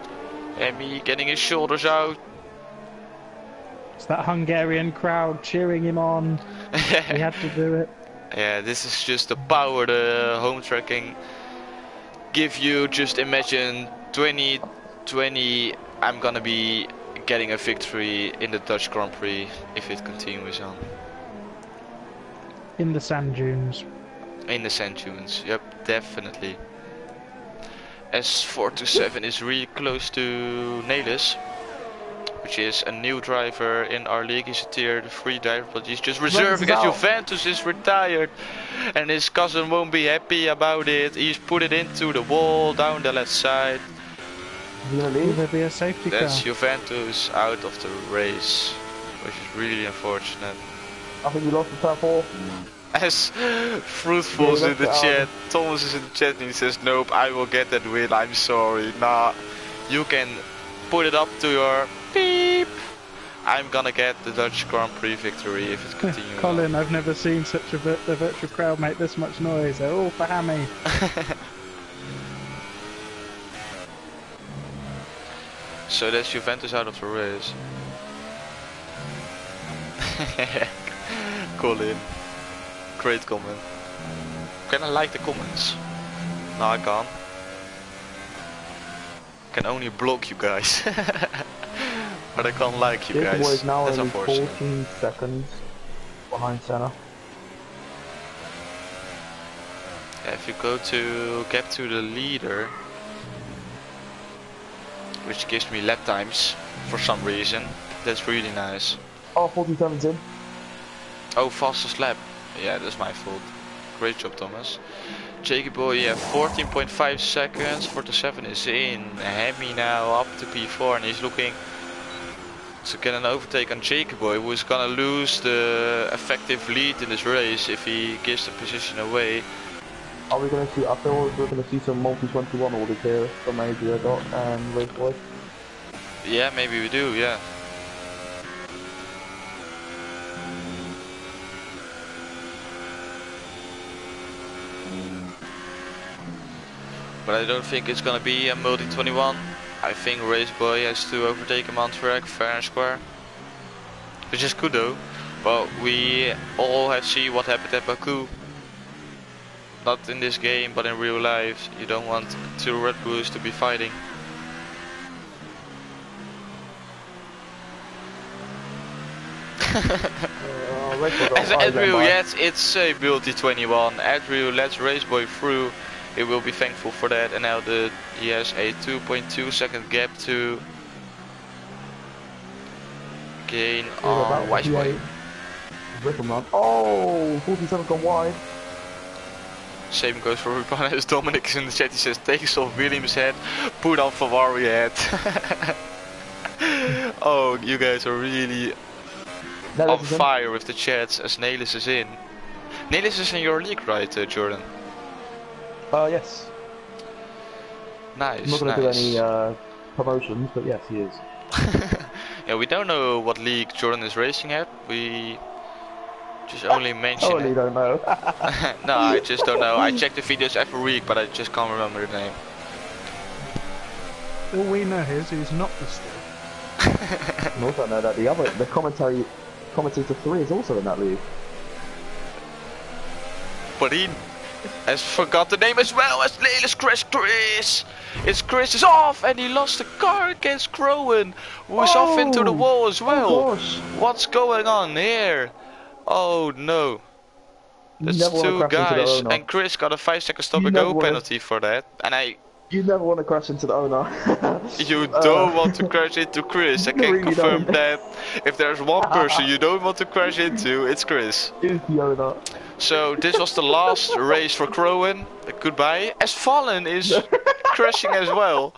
Hemi getting his shoulders out. It's that Hungarian crowd cheering him on. He had to do it. Yeah, this is just the power the home tracking give you. Just imagine 2020, I'm gonna be getting a victory in the Dutch Grand Prix if it continues on. In the sand dunes. In the sand dunes, yep, definitely. S427 is really close to Nelis, which is a new driver in our league. He's a tier 3 driver, but he's just reserving as Juventus is retired. And his cousin won't be happy about it. He's put it into the wall down the left side. Is he gonna Will leave? there be a safety That's car? Juventus out of the race, which is really unfortunate. I think we lost the top 4. As Fruitful's Yeah, in the that's chat, Thomas is in the chat and he says, nope, I will get that win, I'm sorry. Nah, you can put it up to your beep. I'm gonna get the Dutch Grand Prix victory if it continues. Colin, I've never seen such a virtual crowd make this much noise. They're all for Hammy. So that's Juventus out of the race. Colin. Great comment. Can I like the comments? No, I can't. Can only block you guys. But I can't like you Jacob guys. is now That's only unfortunate. 14 seconds behind Senna. Yeah, if you go to get to the leader, which gives me lap times for some reason, that's really nice. Oh, 47's in. Oh, fastest lap. Yeah, that's my fault. Great job, Thomas. Jakey Boy, yeah, 14.5 seconds. 47 is in. Hemi now up to P4 and he's looking to get an overtake on Jakey Boy, who is gonna lose the effective lead in this race if he gives the position away. Are we going to see, I feel we're going to see some multi-21 orders here from Adria Dot and Race Boy. Yeah, maybe we do, yeah. But I don't think it's gonna be a multi-21. I think Race Boy has to overtake him on track, fair and square. Which is good though. But we all have seen what happened at Baku. Not in this game, but in real life. You don't want two Red Bulls to be fighting. Red Bull As got Andrew, by. yes, it's a Multi 21. Andrew, let's race boy through. He will be thankful for that. And now he has a 2.2 second gap to gain on Wise Boy. Ripple man. Oh, 47 gone wide. Same goes for Rupan as Dominic is in the chat. He says, takes off Williams' head, put on Ferrari head. Oh, you guys are really on fire with the chats as Nelis is in. Nelis is in your league, right, Jordan? Yes. Nice. I'm not going to do any promotions, but yes, he is. Yeah, we don't know what league Jordan is racing at. We just only mention it. Don't know. No, I just don't know. I check the videos every week, but I just can't remember the name. All we know is he's not the still. I also know that the commentator 3 is also in that league. But he has forgot the name as well as Nelis Chris. It's Chris is off and he lost the car against Crowan, who is off into the wall as well. What's going on here? Oh no. That's two guys and Chris got a 5-second stop and go penalty for that. And you never want to crash into the owner. You don't want to crash into Chris. I can confirm that. If there's one person you don't want to crash into, it's Chris. It's the owner. So this was the last race for Crowan. Goodbye. As Fallen is crashing as well.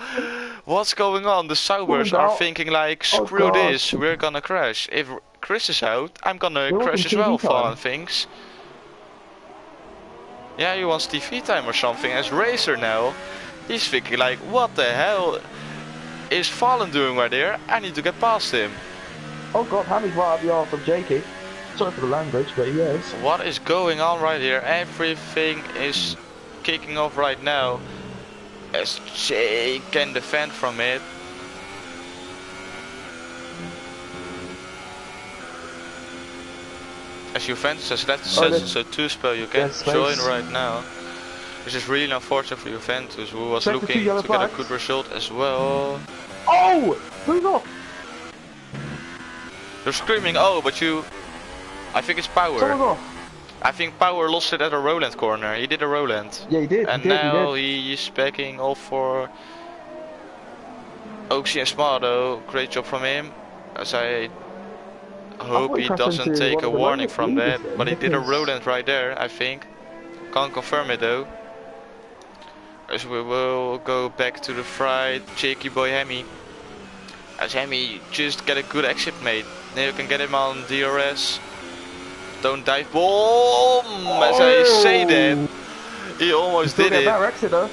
What's going on? The Saubers are thinking like, screw this, we're gonna crash. If Chris is out, I'm gonna crash as well, Fallen thinks. Yeah, he wants TV time or something as racer now. He's thinking like, what the hell is Fallen doing right there? I need to get past him. Oh god, Hammy's right up the arse of Jakey. Sorry for the language, but he is. What is going on right here? Everything is kicking off right now. As Jake can defend from it. As Juventus says, so 2 spell you can join right now. Which is really unfortunate for Juventus, who was looking to get a good result as well. Oh! Who's off? They're screaming, oh, but you... I think it's Power. Someone's off. I think Power lost it at a Roland corner. He did a Roland. Yeah, he did. And now he's backing off for Oxy and Smado. Great job from him. As I hope he doesn't take a warning from that. But he did a Roland right there, I think. Can't confirm it though. As we will go back to the fried Jakey boy Hemi. As Hemi just get a good exit mate. Now you can get him on DRS. Don't dive bomb! As I say that, he almost did it. Exit though.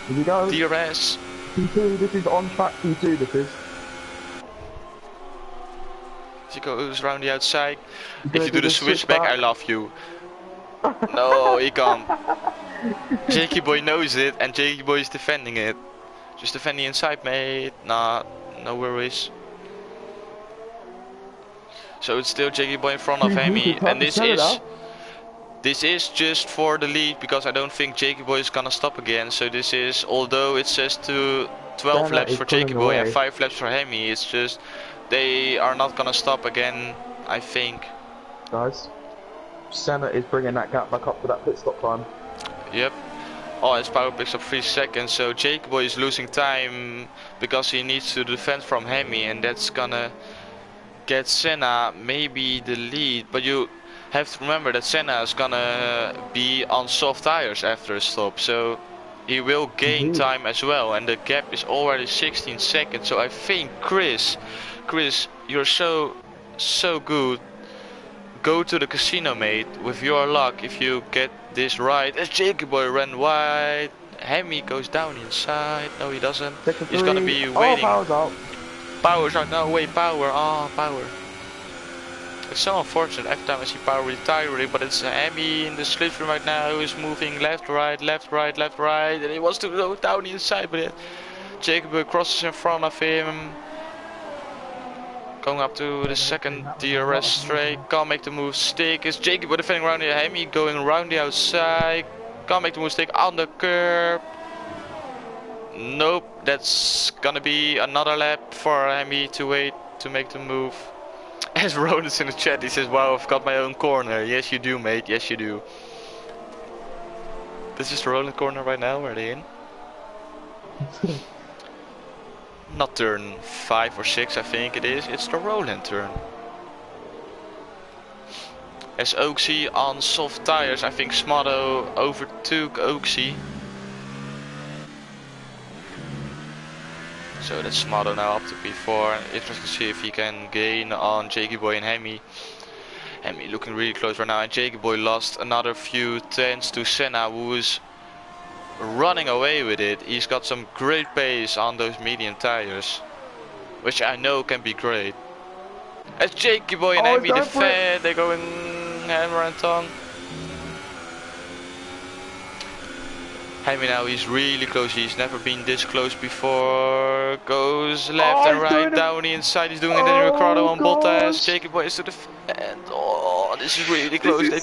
Here we go. DRS. P2, this is on track P2, this is. He goes around the outside. If you do the switchback, I love you. No, he can't. Jakey boy knows it and Jakey boy is defending it. Just defend the inside, mate. Nah, no worries. So it's still Jakey boy in front of Hemi, and this is just for the lead because I don't think Jakey boy is gonna stop again. So this is, although it says 12 laps for Jakey boy and 5 laps for Hemi, it's just they are not gonna stop again, I think. Guys, Senna is bringing that gap back up to that pit stop time. Yep. Oh, his Power picks up 3 seconds, so Jakey boy is losing time because he needs to defend from Hemi, and that's gonna get Senna maybe the lead. But you have to remember that Senna is gonna be on soft tires after a stop, so he will gain time as well, and the gap is already 16 seconds. So I think Chris, you're so good. Go to the casino, mate. With your luck, if you get this right, as Jakey boy ran wide, Hemi goes down inside. No, he doesn't. He's gonna be waiting. Power's out. Power's out. No, wait, Power. Oh, Power. It's so unfortunate every time I see Power retiring, but it's Hemi in the slipstream right now who is moving left, right, left, right, left, right, and he wants to go down the inside, but Jakey boy crosses in front of him. Going up to the second DRS straight, can't make the move stick. Is Jakey boy defending around the Hemi, going around the outside, can't make the move stick on the curb. Nope, that's gonna be another lap for Hemi to wait to make the move. As Ronan's in the chat, he says, wow, I've got my own corner. Yes you do, mate, yes you do. This is the Roland corner right now, are they in? Not turn 5 or 6 I think it is, it's the Roland turn. As Oaksy on soft tires, I think Smotto overtook Oaksy. So that's Smotto now up to P4. Interesting to see if he can gain on Jakey Boy and Hemi. Hemi looking really close right now, and Jakey Boy lost another few tenths to Senna, who is running away with it. He's got some great pace on those medium tires, which I know can be great. As Jakey Boy and Hemi defend, they're going hammer and tongue. Hemi now, he's really close, he's never been this close before. Goes left and right, down the inside, he's doing it in Ricardo on Bottas. Jakey Boy is to defend. Oh, this is really close, they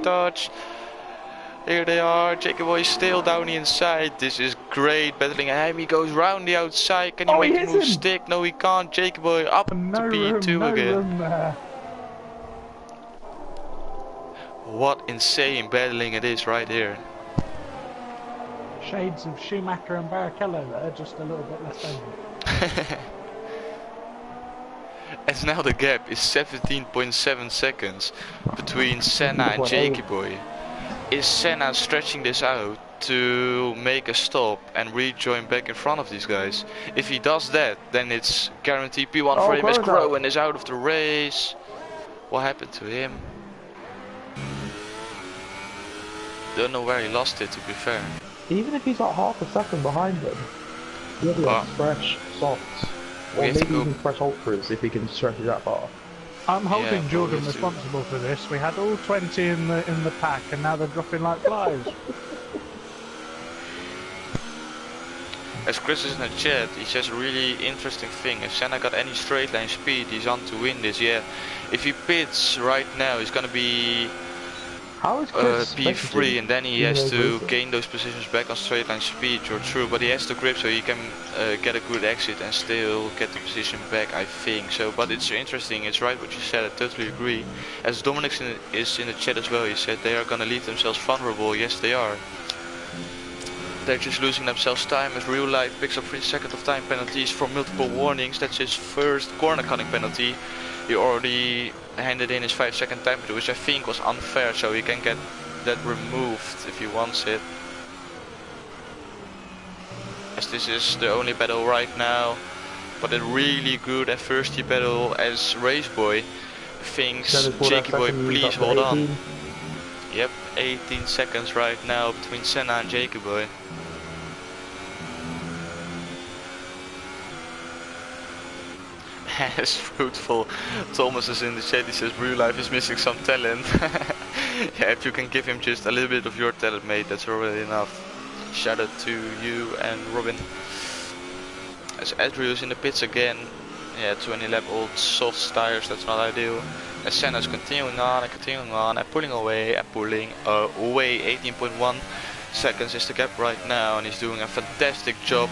touch. Here they are, Jakey Boy is still down the inside. This is great battling. Hemi goes round the outside, can he make the move stick? No he can't, Jakey Boy up to P2 again. What insane battling it is right here. Shades of Schumacher and Barrichello there, just a little bit less over. As now the gap is 17.7 seconds between Senna and Jakey Boy. Is Senna stretching this out to make a stop and rejoin back in front of these guys? If he does that, then it's guaranteed P1 for him, as Groen is out of the race. What happened to him? Don't know where he lost it, to be fair. Even if he's like half a second behind them, he'll be like fresh softs. Or maybe even fresh ultras if he can stretch it that far. I'm holding Jordan responsible for this. We had all 20 in the pack and now they're dropping like flies. As Chris is in the chat, he says a really interesting thing. If Senna got any straight line speed, he's on to win this. Yeah, if he pits right now, he's gonna be P3, and then he has to gain those positions back on straight line speed. You're true, but he has to grip so he can get a good exit and still get the position back, I think. So, but it's interesting, it's right what you said, I totally agree. As Dominic is in the chat as well, he said they are gonna leave themselves vulnerable. Yes they are. They're just losing themselves time, as Real Life picks up 3 seconds of time penalties for multiple warnings. That's his first corner cutting penalty. He already handed in his 5-second time penalty, which I think was unfair, so he can get that removed if he wants it. As this is the only battle right now, but a really good adversity battle as Raceboy thinks Jakey Boy, please hold on. Yep, 18 seconds right now between Senna and Jakey Boy. As fruitful Thomas is in the chat, he says Real Life is missing some talent. Yeah, if you can give him just a little bit of your talent, mate, that's already enough. Shout out to you and Robin. As Adriel is in the pits again. Yeah, 20 lap old soft tires, that's not ideal. As Senna's continuing on and pulling away and pulling away. 18.1 seconds is the gap right now, and he's doing a fantastic job.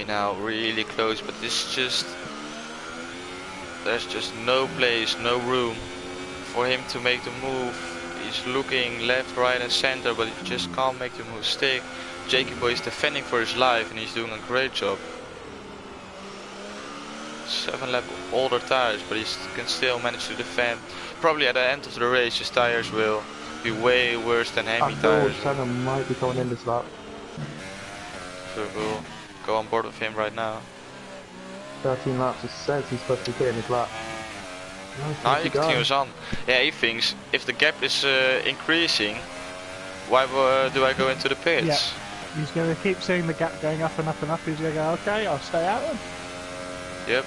Now really close, but there's just no place, no room for him to make the move. He's looking left, right and center, but he just can't make the move stick. Jakey Boy is defending for his life and he's doing a great job. 7 lap older tires, but he can still manage to defend. Probably at the end of the race his tires will be way worse than Hemi tires. Senna might be going in this lap. So we'll go on board with him right now. 13 laps, it says he's supposed to be getting his lap. Now he continues on. Yeah, he thinks if the gap is increasing, why do I go into the pits? Yeah, he's going to keep seeing the gap going up and up and up. He's going to go, okay, I'll stay out then. Yep.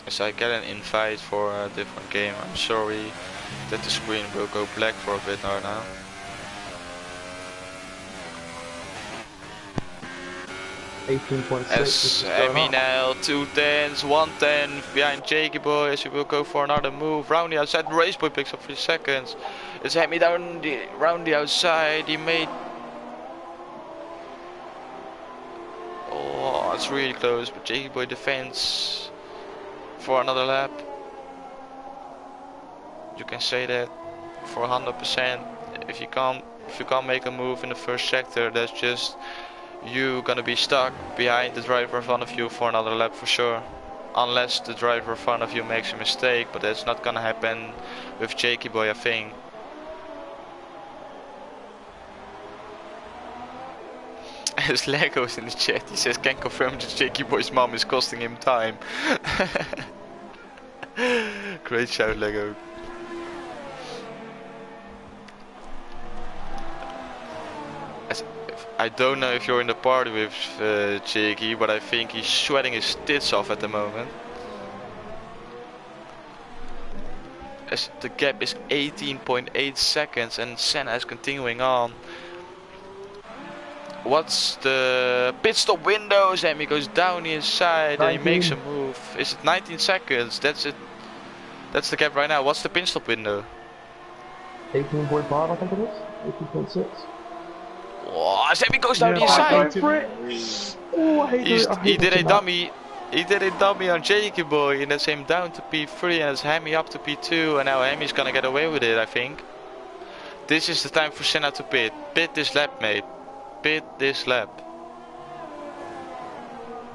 As I get an invite for a different game, I'm sorry that the screen will go black for a bit right now. 18.6. As Hemi now, 210s, 110 behind Jakey Boy as he will go for another move. Round the outside, Race Boy picks up 3 seconds. It's Hemi down round the outside, he made... Oh, it's really close, but Jakey Boy defends for another lap. You can say that for 100%. If you can't make a move in the first sector, that's just you gonna be stuck behind the driver in front of you for another lap for sure. Unless the driver in front of you makes a mistake, but that's not gonna happen with Jakey Boy, I think. As Lego's in the chat, he says, can confirm that Jakey Boy's mom is costing him time. Great shout, Lego. I don't know if you're in the party with Jakey, but I think he's sweating his tits off at the moment. As the gap is 18.8 seconds and Senna is continuing on. What's the pit stop windows? And he goes down the inside and he makes a move. Is it 19 seconds? That's it. That's the gap right now. What's the pit stop window? 18.5, I think it is. 18.6. Oh, Sammy goes down the inside. Oh, I hate it. He did a dummy. He did a dummy on Jakey Boy, and that's him down to P3, and it's Hemi up to P2, and now Hemi's gonna get away with it, I think. This is the time for Senna to pit. Pit this lap, mate. Pit this lap.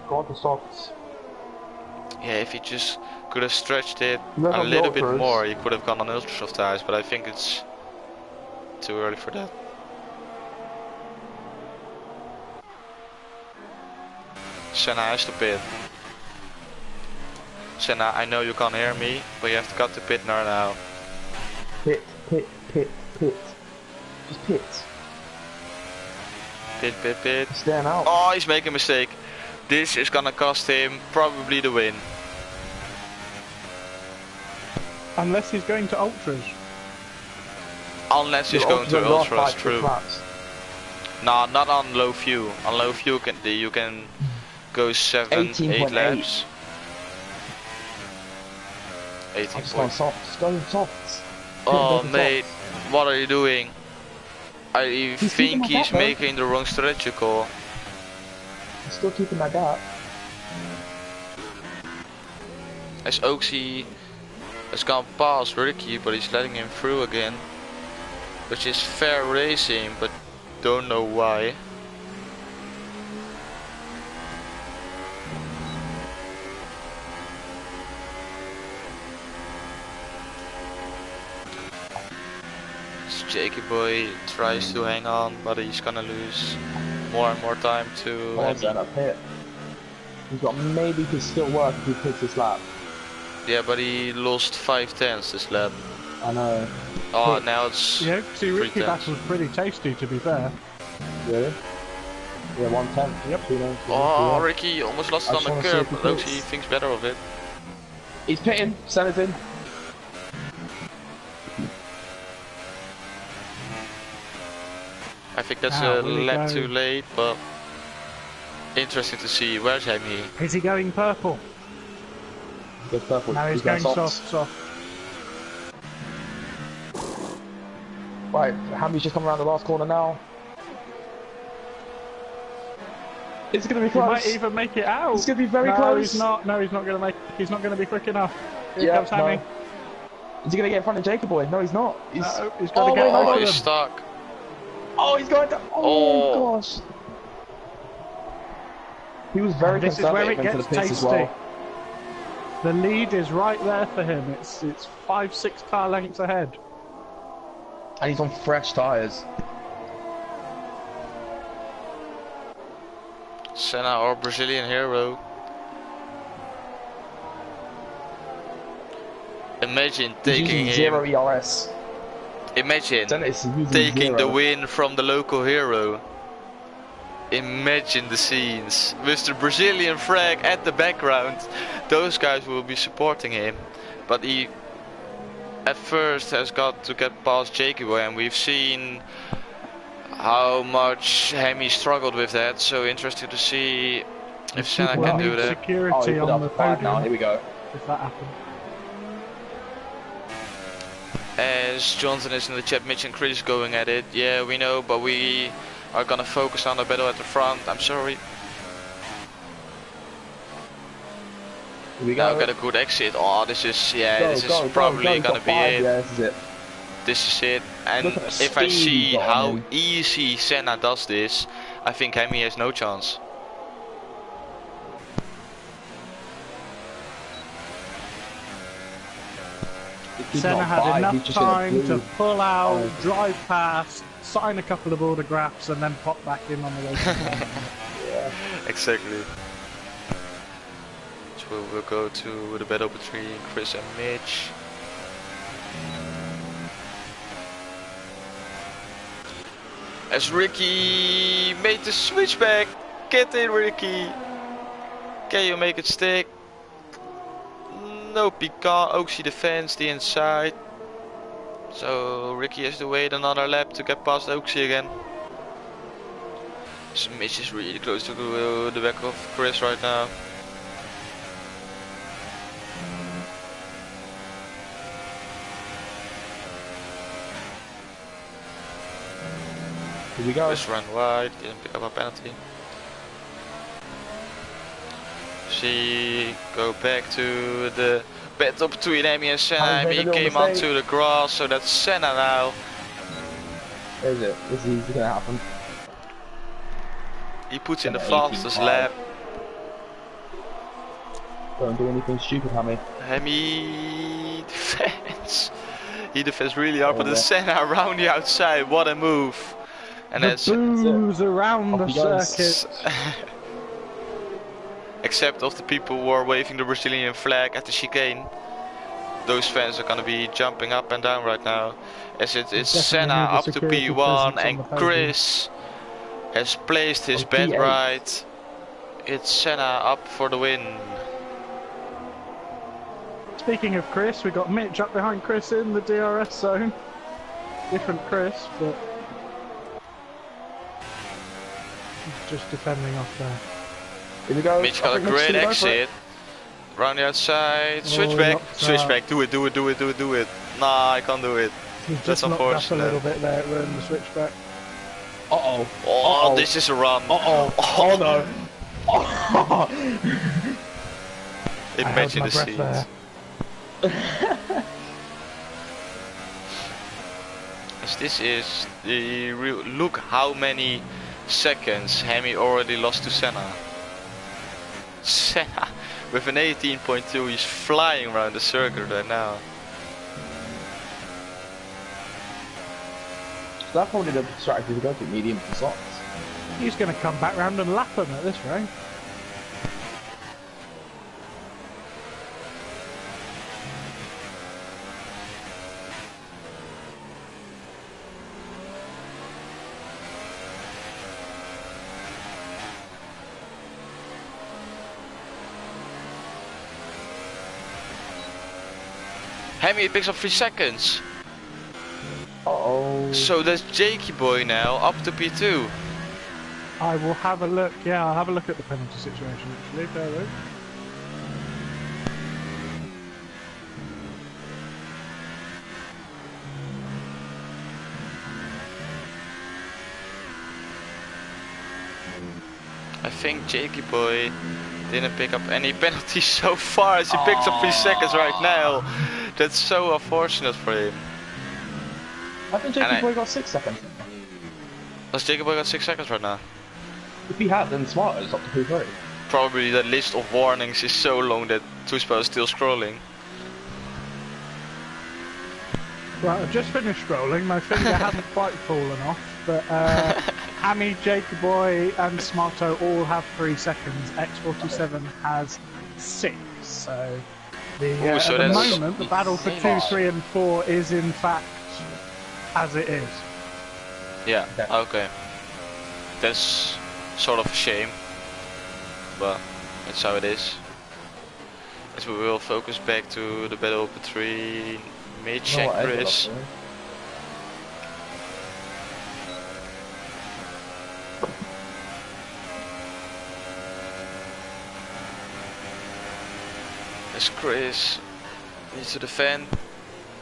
Got the softs. Yeah, if he just could have stretched it a little bit more, he could have gone on ultra soft tires, but I think it's too early for that. Senna has to pit. Senna, I know you can't hear me, but you have to cut the pit now. Pit, pit, pit, pit. Just pit. Pit, pit, pit. Stand out. Oh, he's making a mistake. This is gonna cost him probably the win. Unless he's going to ultras. Unless he's going to ultras, true. Nah, not on low fuel. On low fuel you can go 7, 8 laps. 18 points. Just go softs. Oh mate, what are you doing? I think he's making the wrong strategy call. He's still keeping that gap. As Oaksy has gone past Ricky, but he's letting him through again. Which is fair racing, but don't know why. Jakey Boy tries to hang on, but he's gonna lose more and more time to up here. He's got maybe could still work if he picks this lap. Yeah, but he lost 5/10 this lap. I know. Oh, now it's yeah, see, Ricky battle's pretty tasty, to be fair. Really? Yeah, 1/10. Yep. Oh, Ricky almost lost it on the curb, but looks he thinks better of it. He's pitting. Senna's in. I think that's a lap too late, but interesting to see. Where's Hemi? Is he going purple? Good purple. Now he's going soft. Right, Hami's just coming around the last corner now. It's gonna be close. He might even make it out. It's gonna be very close. He's not. No, he's not gonna make. He's not gonna be quick enough. Here comes Hami. Is he gonna get in front of Jakey Boy? No, he's not. He's got to get oh, he's stuck. Oh, he's going to. Oh, gosh. He was very this is where it gets tasty. Well. The lead is right there for him. It's 5-6 car lengths ahead. And he's on fresh tyres. Senna, our Brazilian hero. Imagine taking him. 0 ERS. Imagine taking the win from the local hero. Imagine the scenes with the Brazilian flag at the background. Those guys will be supporting him, but he at first has got to get past Jakey Boy, and we've seen how much Hemi struggled with that. So interesting to see if Senna People can need do that. security put on up the 5 now. podium Here we go. if that happens. As Johnson is in the chat, Mitch and Chris going at it. Yeah, we know, but we are gonna focus on the battle at the front. I'm sorry. Here we Now go. get a good exit. Oh, this is Go, probably He's gonna got be 5. it. Yeah, this is it. This is it. And Look at the if I speed see he's got on how him. easy Senna does this, I think Hemi has no chance. He's Senna not had 5, enough he's just in a time to blue. pull out, Oh. drive past, sign a couple of autographs, and then pop back in on the way. Yeah. Exactly. So we'll go to the battle between Chris and Mitch. As Ricky made the switchback. Get in, Ricky. Can you make it stick? No pecan. Oaksy defends the inside. So Ricky has to wait another lap to get past Oaksy again. So Mitch is really close to the back of Chris right now. Here we go. Chris run wide, didn't pick up a penalty. She go back to the battle between Amy and Senna. He's made a Amy little came mistake. onto the grass, so that's Senna now. There's it. This is easy gonna happen. He puts in the Senna 18.5. fastest lap. Don't do anything stupid, Hammy. Hemi defends. He defends really hard, but Oh, the yeah. Senna around the outside. What a move! And The that's boos around the Off he goes. circuit. except of the people who are waving the Brazilian flag at the chicane. Those fans are gonna be jumping up and down right now. As it's Definitely Senna need a up to security P1 presence on and the podium. Chris has placed his On bet P8. right. It's Senna up for the win. Speaking of Chris, we got Mitch up behind Chris in the DRS zone. Different Chris, but he's just defending off there. Here we go. Mitch I got a think Mitch is great gonna go for it. exit. Round the outside, Oh, switchback, knocked switchback, do it. Nah, I can't do it. He's That's just knocked up a unfortunate. little bit there in the switchback. Uh-oh. Oh, Uh-oh. this is a run. Uh-oh. Oh, no. Oh. Imagine I the held my breath scenes. As this is the real, look how many seconds Hemi already lost to Senna. Senna with an 18.2, he's flying around the circuit right now. So that's probably the strategy to go to, medium to softs. He's going to come back round and lap him at this rate. Hemi picks up 3 seconds. Uh-oh. So that's Jakey Boy now up to P2. I will have a look. Yeah, I'll have a look at the penalty situation actually. Bear with. I think Jakey Boy didn't pick up any penalties so far as he picks up 3 seconds right now. That's so unfortunate for him. I think And Jacob Boy got 6 seconds. Does Jakey Boy got 6 seconds right now? If he had, then Smarter is up to P3. Probably the list of warnings is so long that Tushpa is still scrolling. Right, I've just finished scrolling. My finger hasn't quite fallen off, but Hammy, Jacob Boy, and Smarto all have 3 seconds. X47 has 6. So Ooh, so at the that's moment, the battle for 2, insane. 3, and 4 is in fact as it is. Yeah, Okay. okay. That's sort of a shame, but that's how it is. As we will focus back to the battle between Mitch You know and what, Ed, Chris. what As Chris needs to defend.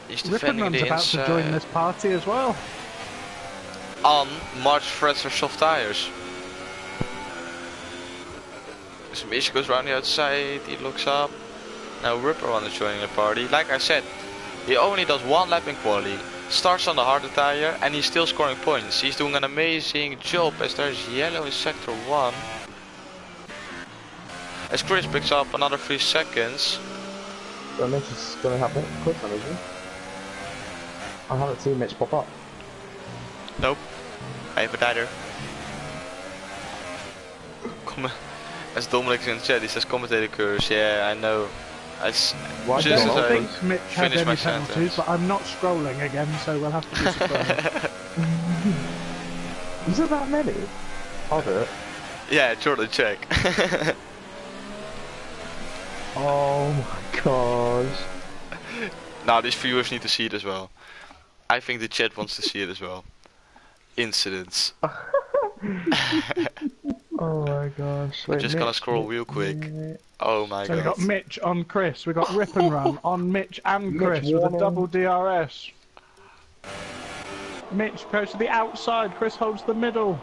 He's defending Rippenman's the about inside. to join this party as well. On March threads or soft tires. So Misha goes around the outside, he looks up. Now Ripperman is joining the party. Like I said, he only does one lap in quali. Starts on the harder tire and he's still scoring points. He's doing an amazing job as there's yellow in sector 1. As Chris picks up another 3 seconds. So Mitch is going to have it quick then, isn't he? I haven't seen Mitch pop up. Nope. I haven't either. As Dominic's in the chat, he says commentator curse. Yeah, I know. Why Just don't as I I think Mitch had finish any my penalties, sentence. but I'm not scrolling again, so we'll have to be surprised. Is there that many? I'll do it. Yeah, Jordan, check. Oh my gosh. Now these viewers need to see it as well. I think the chat wants to see it as well. Incidents. Oh my gosh. I'm just gonna scroll real quick. Oh my So we god. got Mitch on Chris, we got Rip and Run on Mitch and Chris with a warning. double DRS. Mitch goes to the outside, Chris holds the middle.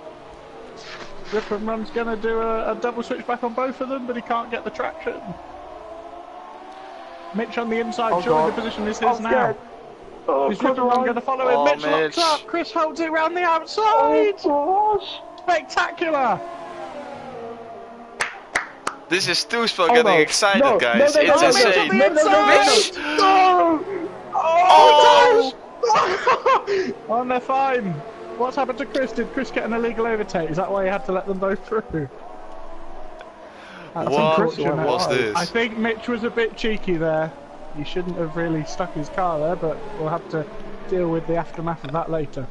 Rip and Run's gonna do a double switch back on both of them, but he can't get the traction. Mitch on the inside, Oh surely God. the position is I'm his now. scared. Oh, Is Rip and Run gonna follow him? Oh, Mitch locks Mitch. up, Chris holds it round the outside! Oh gosh. Spectacular! This is Toespel Oh, getting no. excited, No, guys. no, no, It's no, insane. no, no, no, Mitch! No! Oh! Oh, they're fine. What's happened to Chris? Did Chris get an illegal overtake? Is that why he had to let them both through? That's What unfortunate. was this? I think Mitch was a bit cheeky there. He shouldn't have really stuck his car there, but we'll have to deal with the aftermath of that later.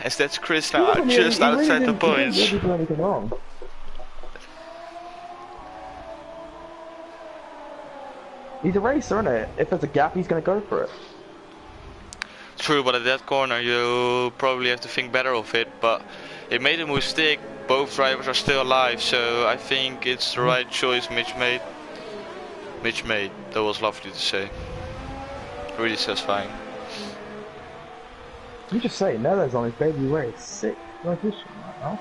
As that's Chris now, just outside the points. He didn't do anything wrong. He's a racer, isn't it? If there's a gap, he's going to go for it. True, but at that corner you probably have to think better of it, but it made a mistake. Both drivers are still alive, so I think it's the right choice Mitch made. That was lovely to say. Really satisfying. You just say Nella's on his baby race. Sick position right now.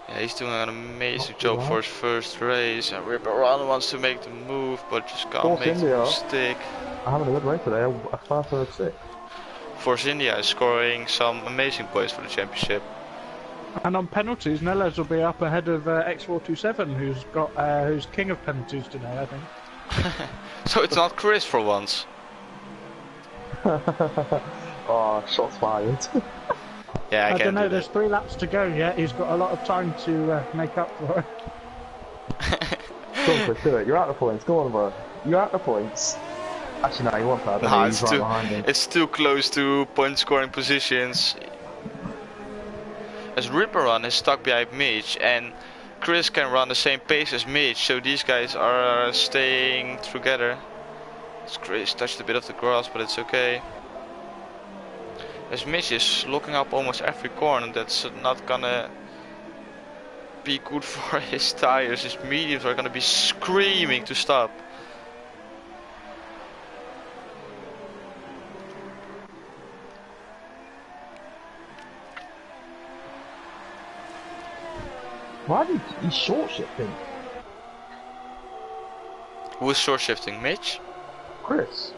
Yeah, he's doing an amazing job for his first race, and Ripperman wants to make the move, but just can't Force make the India. mistake. I'm having a good race today. A 5.06. Force India is scoring some amazing points for the championship. And on penalties, Neles will be up ahead of X427, who's king of penalties today, I think. So it's not Chris for once. Oh, shots fired. Yeah, I I don't can know, do there's that. 3 laps to go yet. He's got a lot of time to make up for it. Go on, Chris, do it. You're out the points. Go on, bro. You're out the points. Actually, no, you want that. Nah, He's right behind him. it's too close to point scoring positions. As Ripperman is stuck behind Mitch, and Chris can run the same pace as Mitch, so these guys are staying together. As Chris touched a bit of the grass, but it's okay. As Mitch is looking up almost every corner, that's not gonna be good for his tires. His mediums are gonna be screaming to stop. Why did he short shifting? Who's short shifting? Mitch? Chris.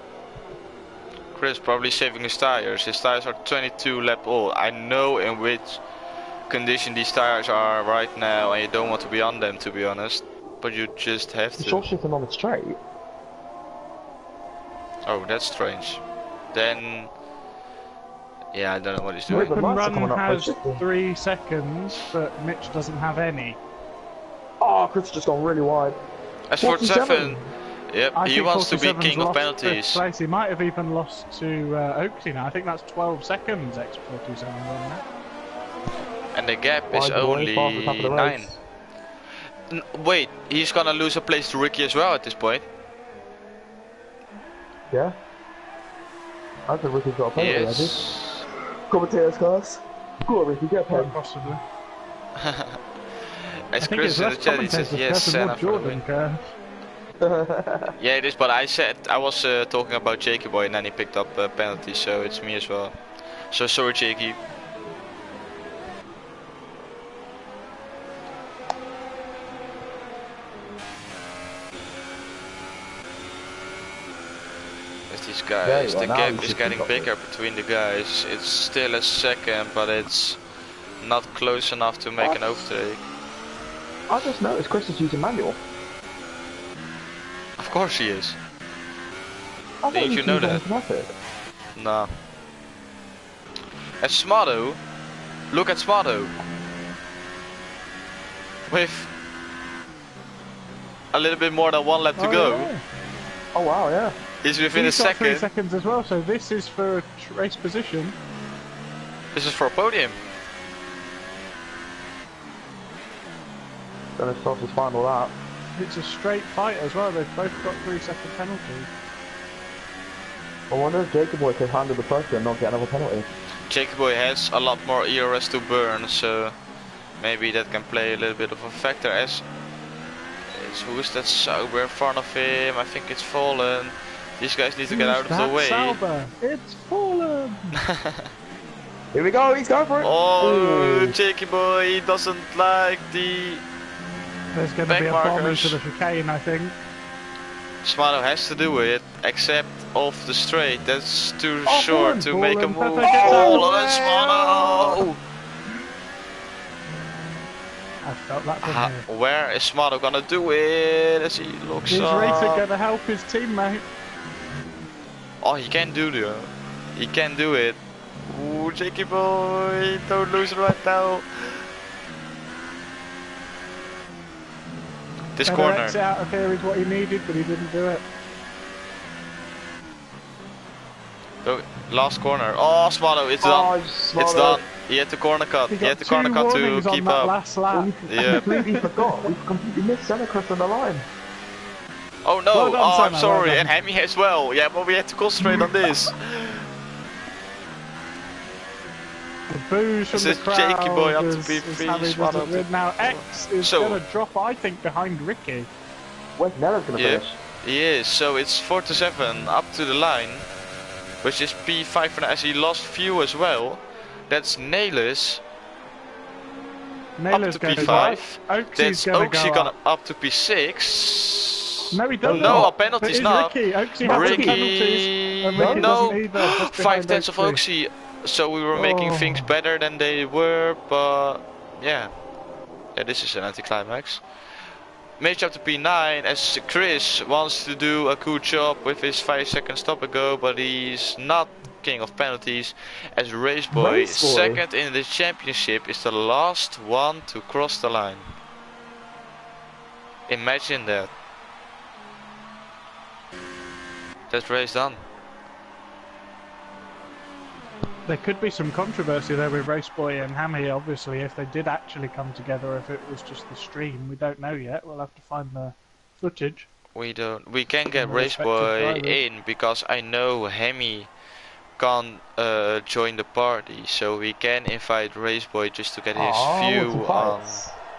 Chris probably saving his tires. His tires are 22 lap old. I know in which condition these tires are right now, and you don't want to be on them, to be honest. But you just have He's to. short shifting on the straight. Oh, that's strange. Then, yeah, I don't know what he's Wait, doing. the Run lights are coming up has quickly. 3 seconds, but Mitch doesn't have any. Oh, Chris just gone really wide. As for 47. yep, I he think wants to be 47's king of lost penalties. fifth place. He might have even lost to Oakley now. I think that's 12 seconds X427 on that. And the gap is Wide boy, only fast at the top of the 9. race. Wait, he's gonna lose a place to Ricky as well at this point. Yeah. I think Ricky's got a penalty, Yes. Commentators, guys. Go on, Ricky, get a pen. Quite possibly. As I think Chris it's in the less chat, he says commentators yes, curve and Senna more for the Jordan win. curve. Yeah, it is, but I said I was talking about Jakey Boy and then he picked up a penalty, so it's me as well. So sorry, Jakey. As these guys, the gap is getting bigger between the guys. It's still a second, but it's not close enough to make an overtake. I just noticed Chris is using manual. Of course he is. I Didn't you know that? automatic. No. And Smarto, look at Smarto. With a little bit more than one lap to go. Yeah. Oh wow, yeah. He's within He's a got 3 second. seconds as well, so this is for race position. This is for a podium. Gonna stop his final lap. It's a straight fight as well. They've both got 3-second penalties. I wonder if Jacob Boy can handle the pressure and not get another penalty. Jacob Boy has a lot more ERS to burn, so maybe that can play a little bit of a factor. As who is that Sauber in front of him? I think it's Fallen. These guys need to get out of the way. Sauber? It's Fallen. Here we go, he's going for it. Oh, Jakey Boy doesn't like the There's going to be a bomb into the chicane, I think. Smarto has to do it, except off the straight. That's too short to make a move. Oh, Smarto! I felt that from here. Where is Smarto gonna do it? As he looks Is up. Racer going to help his teammate? Oh, he can do it. He can do it. Ooh, Jakey Boy, don't lose it right now. This corner. Exit out of here is what he needed, but he didn't do it. Oh, last corner. Oh, Smarto, it's done. It's done. He had the corner cut. He had the corner cut to keep up. Last lap. Yeah. We completely forgot. We completely missed Senna crossing the line. Oh no! Well done, oh, Senna, I'm sorry, well and Hemi as well. Yeah, but we had to concentrate on this. The boos from This the is crowd Jakey Boy up to is P3. having this now X is going to drop, I think, behind Ricky. Where's Nella's going to finish? He is. So it's 4-7 up to the line, which is P5 for now, as he lost fuel as well. That's Nelis. Up to P5. That's Oaksy gonna up to P6. No, he doesn't. No, penalties now. Ricky has penalties. And Ricky no, doesn't either, 5/10 of Oaksy. So we were making things better than they were, but yeah, this is an anticlimax. Mage up to P9 as Chris wants to do a cool job with his 5-second stop and go, but he's not king of penalties. As Raceboy, second in the championship, is the last one to cross the line. Imagine that. That's race done. There could be some controversy there with Raceboy and Hammy, obviously, if they did actually come together, if it was just the stream. We don't know yet. We'll have to find the footage. We can get Raceboy in, because I know Hemi can't join the party, so we can invite Raceboy just to get his view on.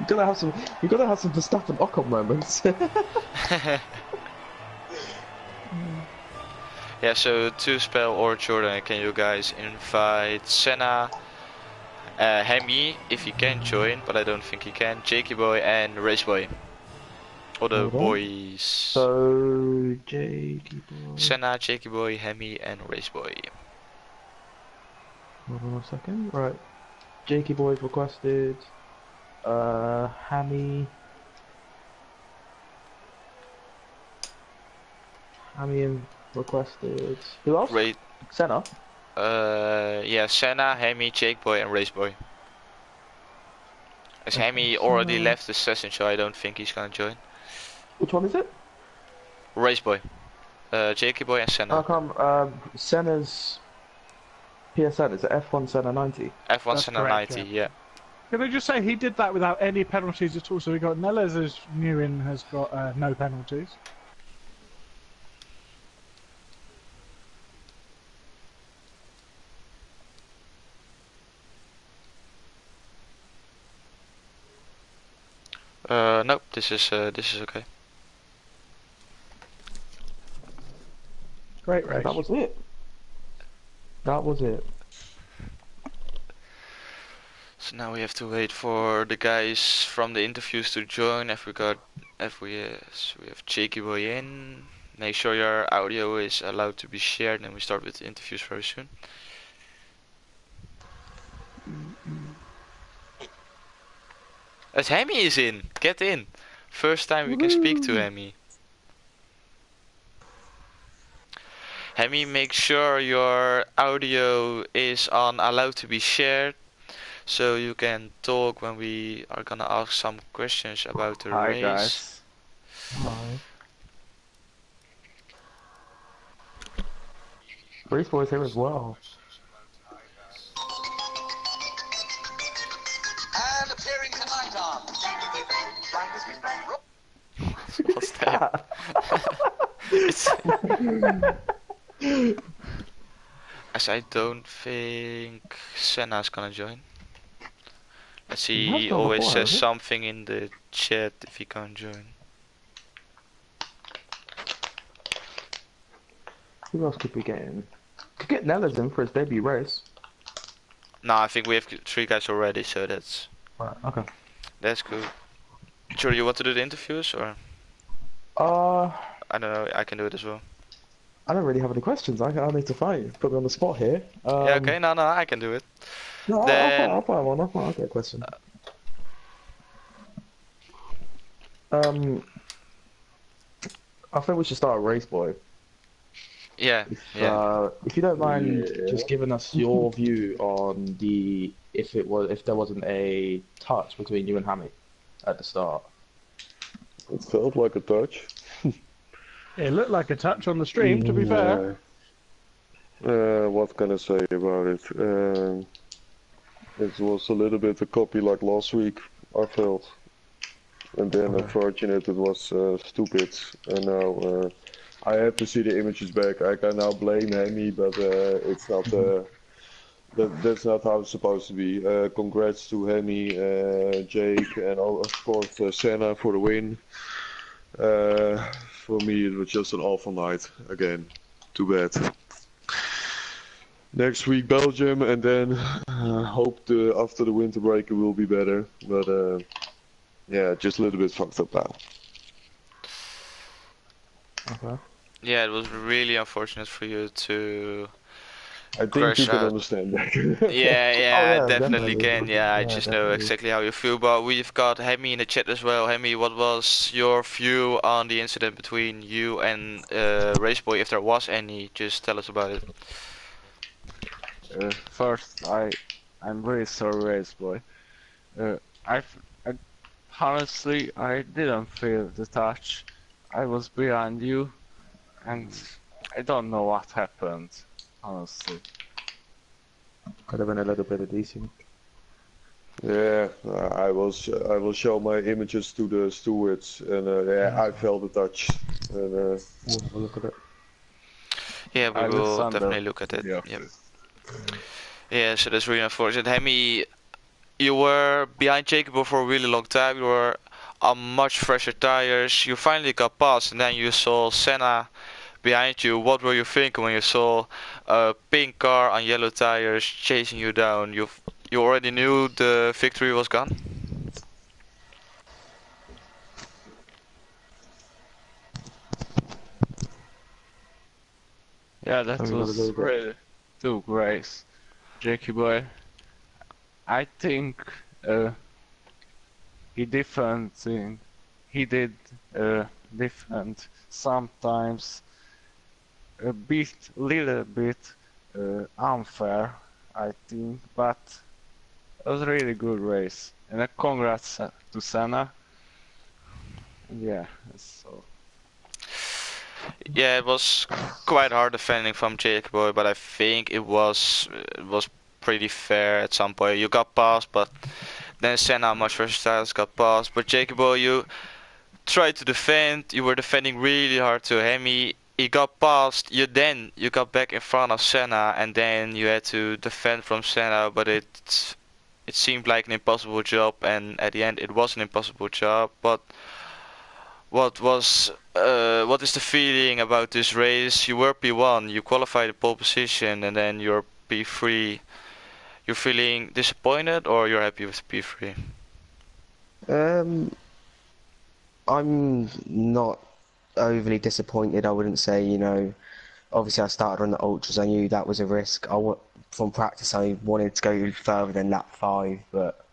You gotta have some Verstappen Ocon moments. Yeah, so to spell or Jordan, can you guys invite Senna, Hemi if he can join, but I don't think he can, Jakey Boy and Raceboy. All the boys. So Jakey Boy. Senna, Jakey Boy, Hemi and Raceboy. Hold on a second. Right. Jakey Boy's requested. Hammy and requested. Who else? Senna. Yeah, Senna, Hemi, Jake Boy and Raceboy. As Hemi already left the session, so I don't think he's gonna join. Which one is it? Raceboy. Jakey Boy and Senna. How come Senna's PSN is it F1 Senna 90? F1 Senna 90, yeah. Can I just say he did that without any penalties at all? So we got Neles as new in has got no penalties. No, this is okay. Great race. That was it. That was it. So now we have to wait for the guys from the interviews to join. We have Cheeky Boy in. Make sure your audio is allowed to be shared, and we start with the interviews very soon. As Hemi is in, get in. First time we can speak to Hemi. Hemi, make sure your audio is on allowed to be shared, so you can talk when we are gonna ask some questions about the race. Guys. Hi. Race Boy's here as well. And appearing tonight on What's that? As I don't think Senna's gonna join. Let's see, he always says something in the chat if he can't join. Who else could we get in? Could get Nellis in for his debut race. No, I think we have 3 guys already, so that's... Right, okay. That's good. Sure, you want to do the interviews, or...? I don't know, I can do it as well. I don't really have any questions. I need to fight. Put me on the spot here. Yeah, okay, no, I can do it. No, Then... I'll find one. I'll get a question. I think we should start a Race Boy. Yeah, If you don't mind just giving us your view on if there wasn't a touch between you and Hammy at the start. It felt like a touch. It looked like a touch on the stream, to be fair. What can I say about it? It was a little bit a copy like last week, I felt. And then unfortunately it was stupid. And now I have to see the images back. I can now blame Hammy, but it's not. That's not how it's supposed to be. Congrats to Hammy, Jake, and of course Senna for the win. For me, it was just an awful night again. Too bad. Next week Belgium, and then hope after the winter break it will be better. But yeah, just a little bit fucked up now. Okay. Yeah, it was really unfortunate for you to... I think you can understand that. yeah, definitely can. Yeah, I just know definitely. exactly how you feel. But we've got Hemi in the chat as well. Hemi, what was your view on the incident between you and Raceboy, if there was any? Just tell us about it. First, I'm very sorry, Raceboy. I honestly, I didn't feel the touch. I was behind you, and I don't know what happened. Honestly. Could have been a little bit of decent. Yeah, I will show my images to the stewards, and yeah, I felt the touch. And We'll have a look at it. Yeah, we will definitely look at it. Yeah. Yep. Yeah, so that's really unfortunate. Hemi, you were behind Jacob for a really long time. You were on much fresher tires. You finally got past, and then you saw Senna behind you. What were you thinking when you saw a pink car on yellow tires chasing you down? You already knew the victory was gone? Yeah, that was really too great. Jakey boy. I think he did different sometimes a little bit unfair, I think, but it was a really good race. And a congrats to Senna. Yeah, so. Yeah, it was quite hard defending from Jacob Boy, but I think it was pretty fair at some point. You got past, but then Senna, much versatile, got past. But Jacob Boy, you tried to defend. You were defending really hard to Hemi. He got past. You got back in front of Senna, and then you had to defend from Senna. But it seemed like an impossible job, and at the end it was an impossible job. But what is the feeling about this race? You were P1, you qualified the pole position, and then you're P3. You're feeling disappointed, or you're happy with P3? I'm not overly disappointed. I wouldn't say, you know. Obviously, I started on the ultras. I knew that was a risk. From practice, I wanted to go further than lap 5, but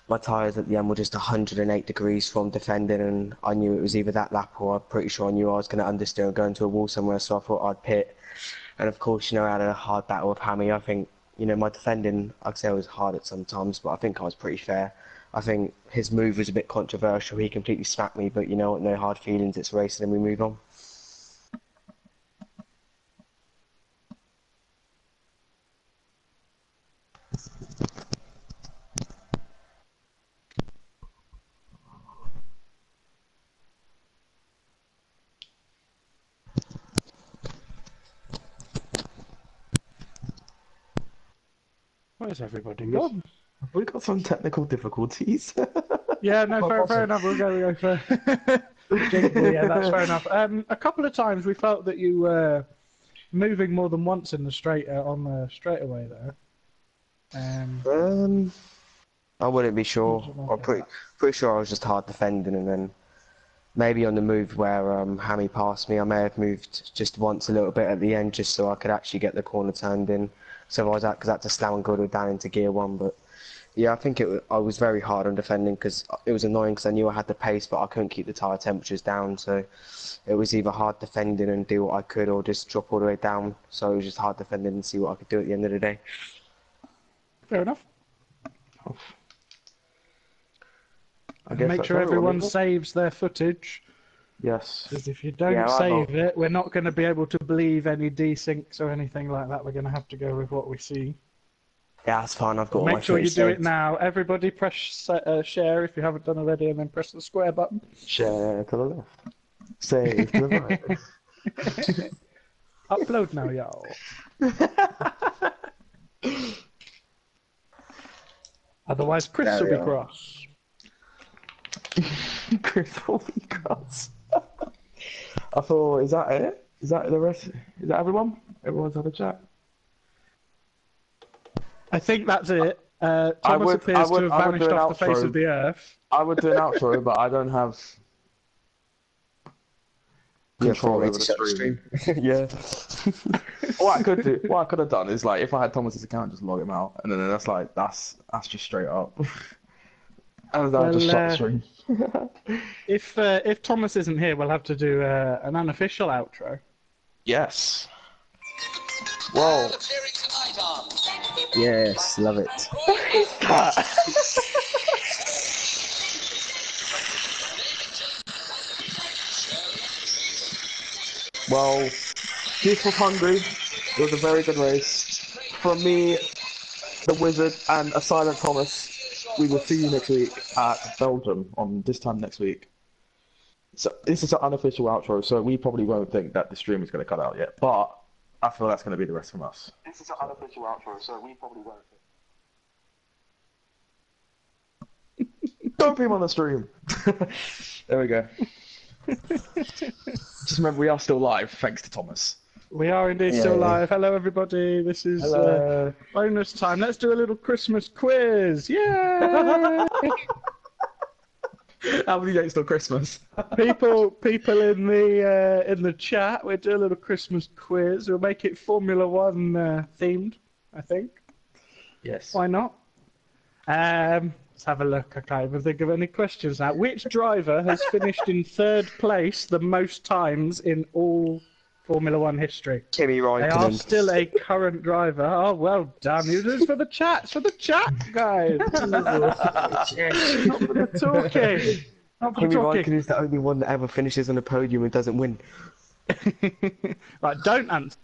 my tyres at the end were just 108 degrees from defending, and I knew it was either that lap or I'm pretty sure I knew I was going to understeer and go into a wall somewhere, so I thought I'd pit. And of course, you know, I had a hard battle with Hammy. I think, you know, my defending, I'd say I was hard at some times, but I think I was pretty fair. I think his move was a bit controversial. He completely smacked me, but you know what, no hard feelings, it's racing and we move on. Where's everybody gone? Have we got some technical difficulties? Yeah, no, fair enough. We'll go for. Yeah, that's fair enough. A couple of times we felt that you were moving more than once in the on the straightaway there. I wouldn't be sure. I'm pretty sure I was just hard defending, and then maybe on the move where Hammy passed me, I may have moved just once a little bit at the end, just so I could actually get the corner turned in. So I had to slam and go down into gear 1, but yeah, I think I was very hard on defending because it was annoying because I knew I had the pace, but I couldn't keep the tyre temperatures down. So it was either hard defending and do what I could, or just drop all the way down. So it was just hard defending and see what I could do at the end of the day. Fair enough. I guess make sure everyone saves their footage. Yes. Because if you don't save it, we're not going to be able to believe any desyncs or anything like that. We're going to have to go with what we see. Yeah, that's fine. I've got all my Make sure you footage do saved. it now. Everybody press share if you haven't done already, and then press the square button. Share to the left. Save to the right. Upload now, y'all. Otherwise, Chris will be cross. Chris will be cross. I thought, is that it? Is that the rest? Is that everyone? Everyone's had a chat? I think that's it. Thomas appears to have vanished off the face of the earth. I would do an outro, but I don't have control over the stream. Yeah. What I could have done is, like, if I had Thomas's account, just log him out, and then that's just straight up. And then just stop the stream. If Thomas isn't here, we'll have to do an unofficial outro. Yes. Whoa. Yes, love it. Well, this was Hungary. It was a very good race. From me, the Wizard, and a silent Thomas, we will see you next week at Belgium on this time next week. So this is an unofficial outro, so we probably won't think that the stream is going to cut out yet, but I feel that's going to be the rest from us. This is an unofficial outro, so we probably won't think. Don't be on the stream. There we go. Just remember, we are still live, thanks to Thomas. We are indeed still live. Hello, everybody. This is bonus time. Let's do a little Christmas quiz. Yay! How many days till Christmas? people in the chat. We'll do a little Christmas quiz. We'll make it Formula One themed, I think. Yes. Why not? Let's have a look. I can't even think of any questions now. Which driver has finished in 3rd place the most times in all Formula One history? Kimi Raikkonen. They are still a current driver. Oh, well done. You do this for the chat. It's for the chat, guys. Not for the talking. Not for the Kimi talking. Raikkonen is the only one that ever finishes on a podium and doesn't win. Right, don't answer